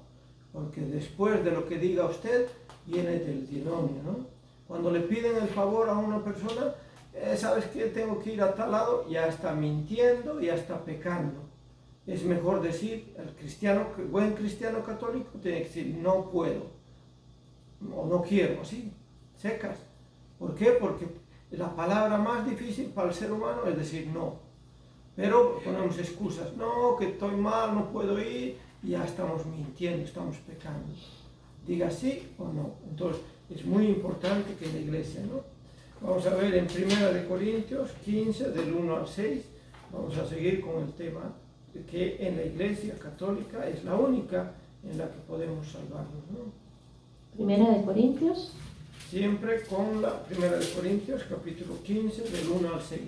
Porque después de lo que diga usted, viene del demonio, ¿no? Cuando le piden el favor a una persona, ¿sabes qué? Tengo que ir a tal lado, ya está mintiendo, ya está pecando. Es mejor decir, el buen cristiano católico tiene que decir, no puedo, o no quiero, así, secas. ¿Por qué? Porque la palabra más difícil para el ser humano es decir no. Pero ponemos excusas, no, que estoy mal, no puedo ir, y ya estamos mintiendo, estamos pecando. Diga sí o no. Entonces, es muy importante que en la iglesia, ¿no? Vamos a ver en 1 Corintios 15, del 1 al 6, vamos a seguir con el tema de que en la iglesia católica es la única en la que podemos salvarnos, ¿no? 1 Corintios. Siempre con la 1 Corintios, capítulo 15, del 1 al 6.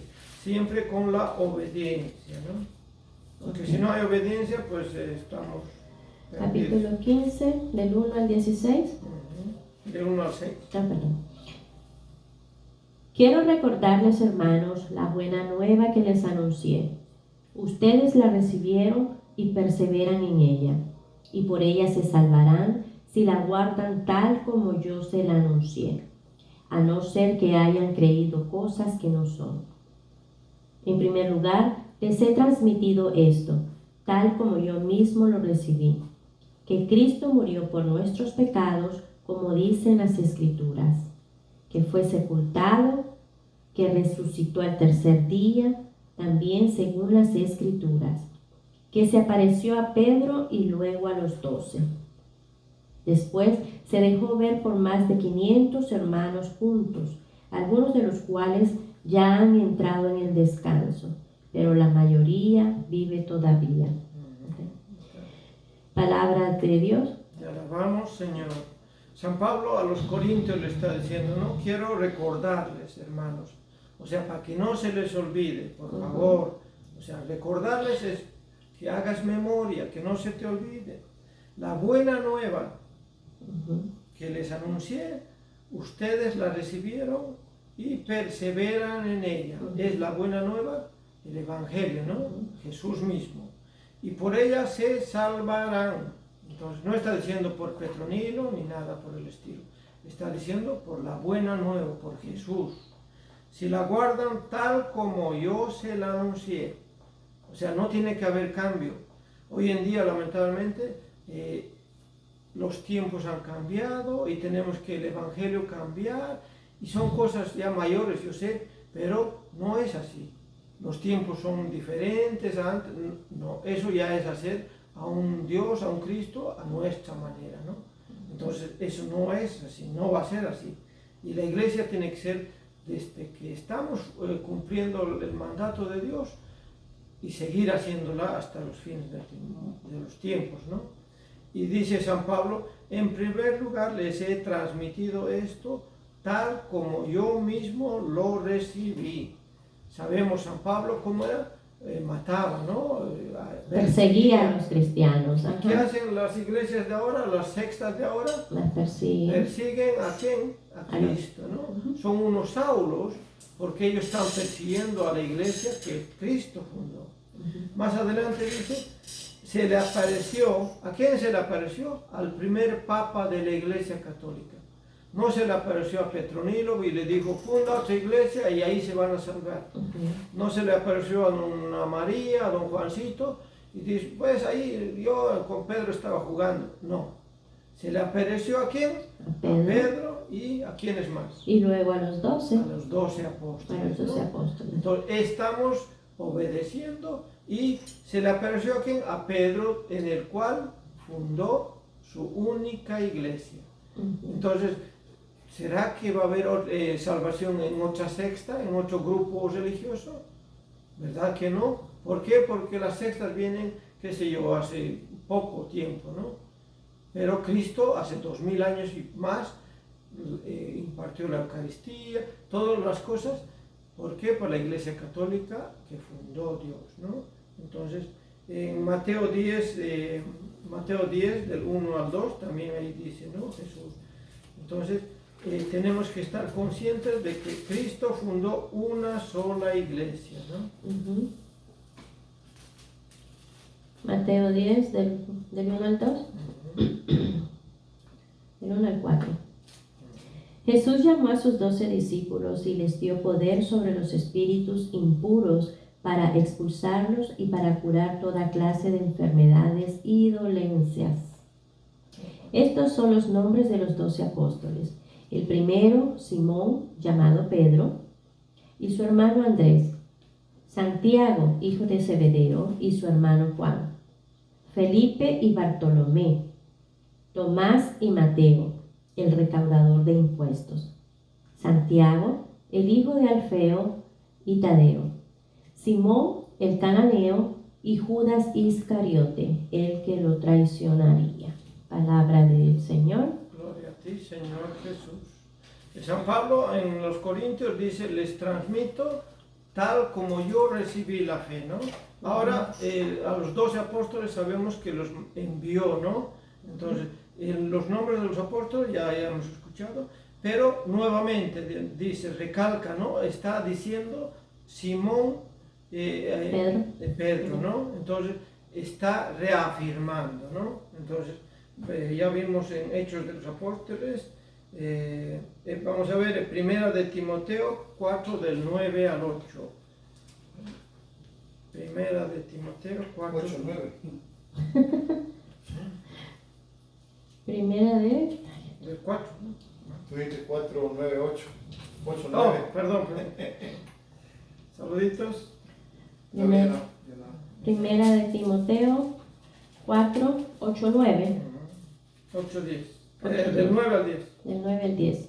Siempre con la obediencia, ¿no? Porque si no hay obediencia, pues estamos perdidos. Capítulo 15, del 1 al 16. Del 1 al 6. Perdón. Quiero recordarles, hermanos, la buena nueva que les anuncié. Ustedes la recibieron y perseveran en ella, y por ella se salvarán si la guardan tal como yo se la anuncié, a no ser que hayan creído cosas que no son. En primer lugar, les he transmitido esto, tal como yo mismo lo recibí, que Cristo murió por nuestros pecados, como dicen las Escrituras, que fue sepultado, que resucitó al tercer día, también según las Escrituras, que se apareció a Pedro y luego a los 12. Después se dejó ver por más de 500 hermanos juntos, algunos de los cuales ya han entrado en el descanso, pero la mayoría vive todavía. Palabra de Dios. Te alabamos, Señor. San Pablo a los Corintios le está diciendo, no quiero recordarles, hermanos, o sea, para que no se les olvide, por favor, o sea, recordarles es que hagas memoria, que no se te olvide. La buena nueva que les anuncié, ustedes la recibieron y perseveran en ella. Es la buena nueva, el Evangelio, ¿no? Jesús mismo. Y por ella se salvarán. Entonces no está diciendo por Petronilo ni nada por el estilo. Está diciendo por la buena nueva, por Jesús. Si la guardan tal como yo se la anuncié. O sea, no tiene que haber cambio. Hoy en día, lamentablemente, los tiempos han cambiado y tenemos que el Evangelio cambiar. Y son cosas ya mayores, yo sé, pero no es así. Los tiempos son diferentes. No, eso ya es hacer a un Dios, a un Cristo, a nuestra manera, ¿no? Entonces, eso no es así, no va a ser así. Y la iglesia tiene que ser, desde que estamos cumpliendo el mandato de Dios, y seguir haciéndola hasta los fines de los tiempos, ¿no? Y dice San Pablo, en primer lugar les he transmitido esto tal como yo mismo lo recibí. Sabemos San Pablo cómo era, mataba, ¿no? Perseguía a los cristianos. ¿Y qué hacen las iglesias de ahora, las sectas de ahora? Las persiguen. Persiguen a quién? A Cristo, ¿no? Son unos Saulos porque ellos están persiguiendo a la iglesia que Cristo fundó. Más adelante dice, se le apareció, ¿a quién se le apareció? Al primer papa de la iglesia católica. No se le apareció a Petronilo y le dijo, funda otra iglesia y ahí se van a salvar. No se le apareció a Dona María, a Don Juancito, y dice, pues ahí yo con Pedro estaba jugando. No. Se le apareció ¿a quién? A Pedro y ¿a quiénes más? Y luego a los 12. A los 12 apóstoles. A los 12 apóstoles. Entonces estamos obedeciendo y se le apareció ¿a quién? A Pedro, en el cual fundó su única iglesia. Entonces, ¿será que va a haber salvación en otra secta, en otro grupo religioso? ¿Verdad que no? ¿Por qué? Porque las sectas vienen, qué sé yo, hace poco tiempo, ¿no? Pero Cristo hace 2000 años y más impartió la Eucaristía, todas las cosas. ¿Por qué? Por la Iglesia Católica que fundó Dios, ¿no? Entonces, en Mateo 10, del 1 al 2, también ahí dice, ¿no? Jesús. Entonces, tenemos que estar conscientes de que Cristo fundó una sola iglesia, ¿no? Mateo 10, del 1 al 2. Del 1 al 4. Jesús llamó a sus 12 discípulos y les dio poder sobre los espíritus impuros para expulsarlos y para curar toda clase de enfermedades y dolencias. Estos son los nombres de los 12 apóstoles. El primero, Simón, llamado Pedro, y su hermano Andrés. Santiago, hijo de Zebedeo, y su hermano Juan. Felipe y Bartolomé. Tomás y Mateo, el recaudador de impuestos. Santiago, el hijo de Alfeo y Tadeo. Simón, el cananeo, y Judas Iscariote, el que lo traicionaría. Palabra del Señor. Gloria a ti, Señor Jesús. San Pablo en los Corintios dice, les transmito tal como yo recibí la fe, ¿no? Ahora, a los 12 apóstoles sabemos que los envió, ¿no? Entonces, los nombres de los apóstoles ya hemos escuchado, pero nuevamente dice, recalca, ¿no? Está diciendo Simón, Pedro, ¿no? Entonces, está reafirmando, ¿no? Entonces, ya vimos en Hechos de los Apóstoles, vamos a ver, primera de Timoteo 4, del 9 al 8. Primera de Timoteo 4. 8, 9. Primera de... Del 4, ¿no? Tú dices 4, 9, 8. 8, 9. Oh, perdón. Saluditos. Todavía no. Primera de Timoteo 4, 8, 9. 8, 10. Del 9 al 10. Del 9 al 10.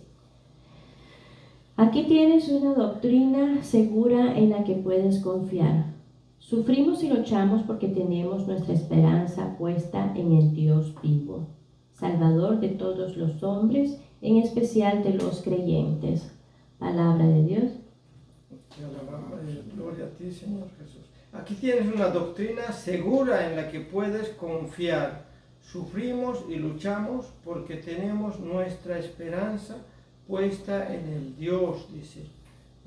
Aquí tienes una doctrina segura en la que puedes confiar. Sufrimos y luchamos porque tenemos nuestra esperanza puesta en el Dios vivo. Salvador de todos los hombres, en especial de los creyentes. Palabra de Dios. Te alabamos, gloria a ti, Señor Jesús. Aquí tienes una doctrina segura en la que puedes confiar. Sufrimos y luchamos porque tenemos nuestra esperanza puesta en el Dios, dice.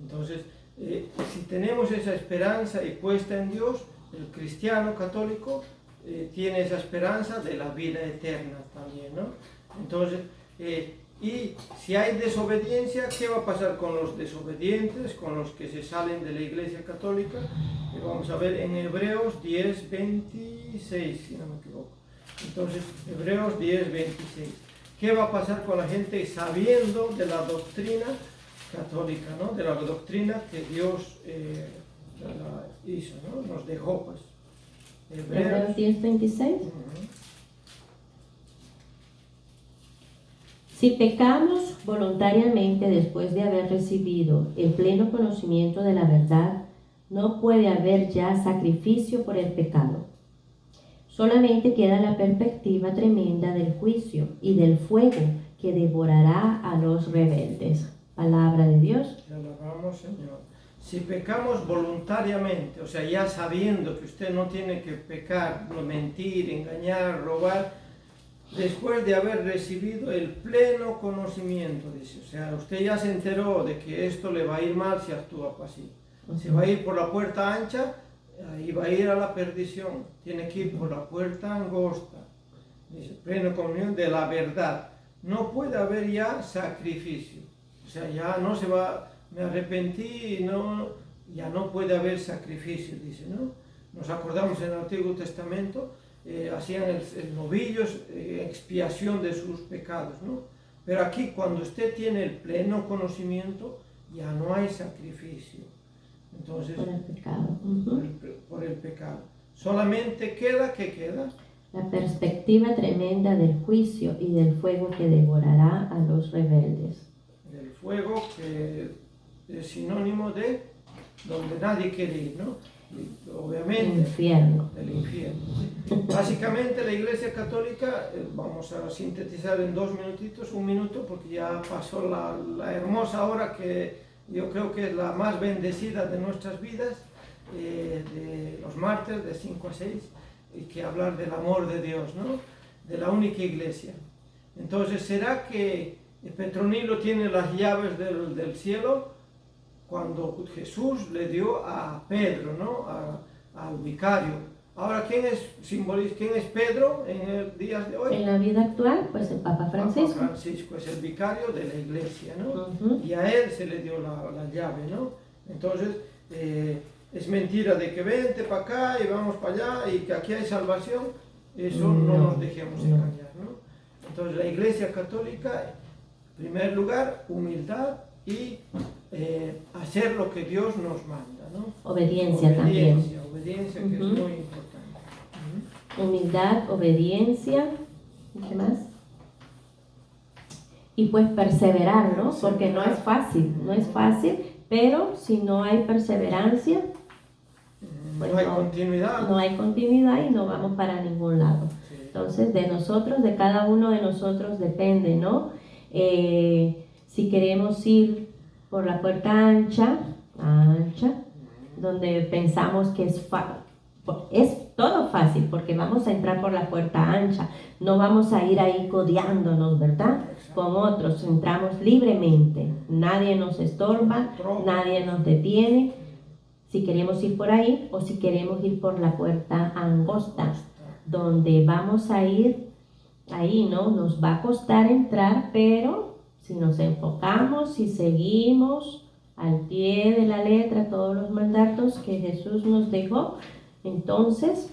Entonces, si tenemos esa esperanza y puesta en Dios, el cristiano católico tiene esa esperanza de la vida eterna también, ¿no? Entonces, y si hay desobediencia, ¿qué va a pasar con los desobedientes, con los que se salen de la Iglesia Católica? Vamos a ver en Hebreos 10, 26, si no me equivoco. Entonces, Hebreos 10, 26. ¿Qué va a pasar con la gente sabiendo de la doctrina católica, ¿no? De la doctrina que Dios hizo, ¿no? Nos dejó, pues. Hebreos 10, 26. Si pecamos voluntariamente después de haber recibido el pleno conocimiento de la verdad, no puede haber ya sacrificio por el pecado. Solamente queda la perspectiva tremenda del juicio y del fuego que devorará a los rebeldes. Palabra de Dios. Te alabamos, Señor. Si pecamos voluntariamente, o sea, ya sabiendo que usted no tiene que pecar, no mentir, engañar, robar, después de haber recibido el pleno conocimiento, dice, o sea, usted ya se enteró de que esto le va a ir mal si actúa así. Se va a ir por la puerta ancha, ahí va a ir a la perdición. Tiene que ir por la puerta angosta. Dice, pleno conocimiento de la verdad. No puede haber ya sacrificio. O sea, ya no se va, me arrepentí, no, ya no puede haber sacrificio, dice, ¿no? Nos acordamos en el Antiguo Testamento, hacían el novillos, expiación de sus pecados, ¿no? Pero aquí, cuando usted tiene el pleno conocimiento, ya no hay sacrificio. Entonces, por el pecado. Por el pecado. Solamente queda, ¿qué queda? La perspectiva tremenda del juicio y del fuego que devorará a los rebeldes. El fuego que es sinónimo de donde nadie quiere ir, ¿no? Obviamente. Infierno. El infierno. Básicamente la Iglesia Católica, vamos a sintetizar en 2 minutitos, 1 minuto, porque ya pasó la hermosa hora que yo creo que es la más bendecida de nuestras vidas, de los martes de 5 a 6, y que hablar del amor de Dios, ¿no? De la única Iglesia. Entonces, ¿será que Petronilo tiene las llaves del cielo? Cuando Jesús le dio a Pedro, ¿no? Al vicario. Ahora, ¿quién es Pedro en el día de hoy? En la vida actual, pues el Papa Francisco. Papa Francisco es el vicario de la Iglesia, ¿no? Y a él se le dio la llave, ¿no? Entonces, es mentira de que vente para acá y vamos para allá y que aquí hay salvación. Eso no nos dejemos engañar, ¿no? Entonces, la Iglesia Católica, en primer lugar, humildad y hacer lo que Dios nos manda, ¿no? Obediencia también. Obediencia, que es muy importante. Humildad, obediencia, ¿qué más? Y pues perseverar, ¿no? Porque no es fácil, pero si no hay perseverancia, pues no hay continuidad. No hay continuidad y no vamos para ningún lado. Sí. Entonces, de nosotros, de cada uno de nosotros depende, ¿no? Si queremos ir por la puerta ancha, donde pensamos que es todo fácil, porque vamos a entrar por la puerta ancha, no vamos a ir ahí codeándonos, ¿verdad? Con otros, entramos libremente, nadie nos estorba, nadie nos detiene, si queremos ir por ahí o si queremos ir por la puerta angosta, donde vamos a ir, ahí, ¿no? Nos va a costar entrar, pero si nos enfocamos y seguimos al pie de la letra todos los mandatos que Jesús nos dejó, entonces,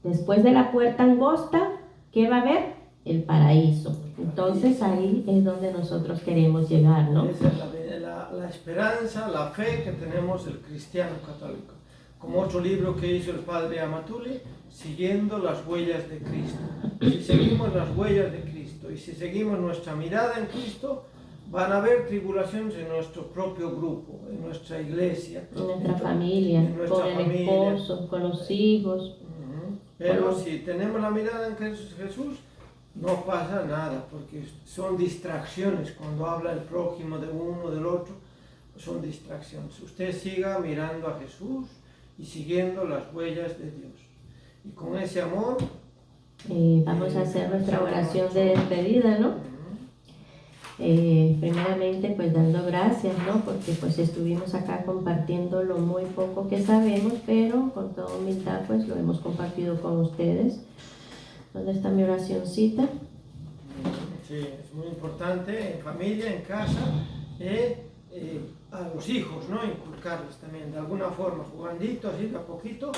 después de la puerta angosta, ¿qué va a haber? El paraíso. Entonces, ahí es donde nosotros queremos llegar, ¿no? Esa es la esperanza, la fe que tenemos el cristiano católico. Como otro libro que hizo el padre Amatuli, Siguiendo las huellas de Cristo. Si seguimos las huellas de Cristo y si seguimos nuestra mirada en Cristo, van a haber tribulaciones en nuestro propio grupo, en nuestra iglesia, en nuestra familia, con el esposo, con los hijos. Pero si tenemos la mirada en Jesús, no pasa nada, porque son distracciones. Cuando habla el prójimo de uno, del otro, son distracciones. Usted siga mirando a Jesús y siguiendo las huellas de Dios. Y con ese amor... vamos a hacer nuestra oración de despedida, ¿no? Primeramente, pues dando gracias, ¿no? Porque pues estuvimos acá compartiendo lo muy poco que sabemos, pero con toda humildad, pues lo hemos compartido con ustedes. ¿Dónde está mi oracioncita? Sí, es muy importante en familia, en casa, a los hijos, ¿no? Inculcarles también de alguna forma, jugandito, así de a poquito,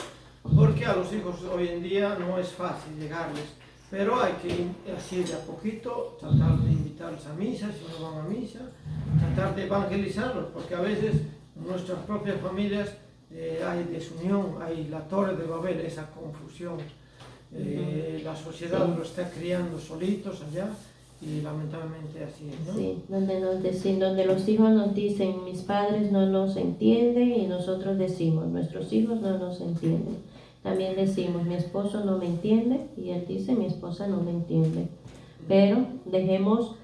porque a los hijos hoy en día no es fácil llegarles, pero hay que ir así de a poquito, tratar de invitarlos a misa, si no van a misa, tratar de evangelizarlos, porque a veces en nuestras propias familias hay desunión, hay la torre de Babel, esa confusión. La sociedad lo está criando solitos allá y lamentablemente así es, ¿no? Sí, donde los hijos nos dicen, mis padres no nos entienden, y nosotros decimos, nuestros hijos no nos entienden. También decimos, mi esposo no me entiende, y él dice, mi esposa no me entiende. Pero tenemos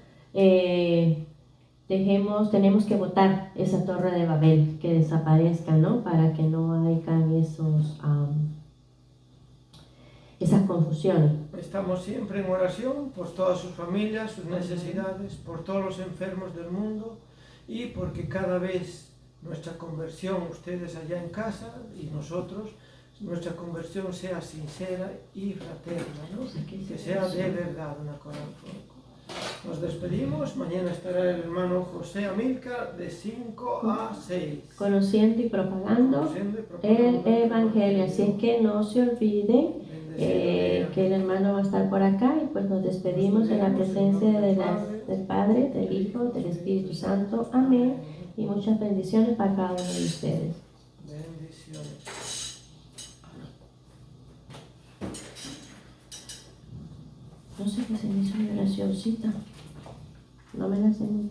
que botar esa torre de Babel, que desaparezca, ¿no? Para que no hayan esas confusiones. Estamos siempre en oración por todas sus familias, sus necesidades, por todos los enfermos del mundo, y porque cada vez nuestra conversión, ustedes allá en casa y nosotros, nuestra conversión sea sincera y fraterna, ¿no? Que sea de verdad una corazón. Nos despedimos, mañana estará el hermano José Amílcar de 5 a 6. Conociendo y propagando el Evangelio, así es que no se olviden que el hermano va a estar por acá, y pues nos despedimos en la presencia del Padre, del Hijo, del Espíritu Santo. Amén. Y muchas bendiciones para cada uno de ustedes. Bendiciones. No sé qué se me hizo mi oracioncita. No me la sé muy bien.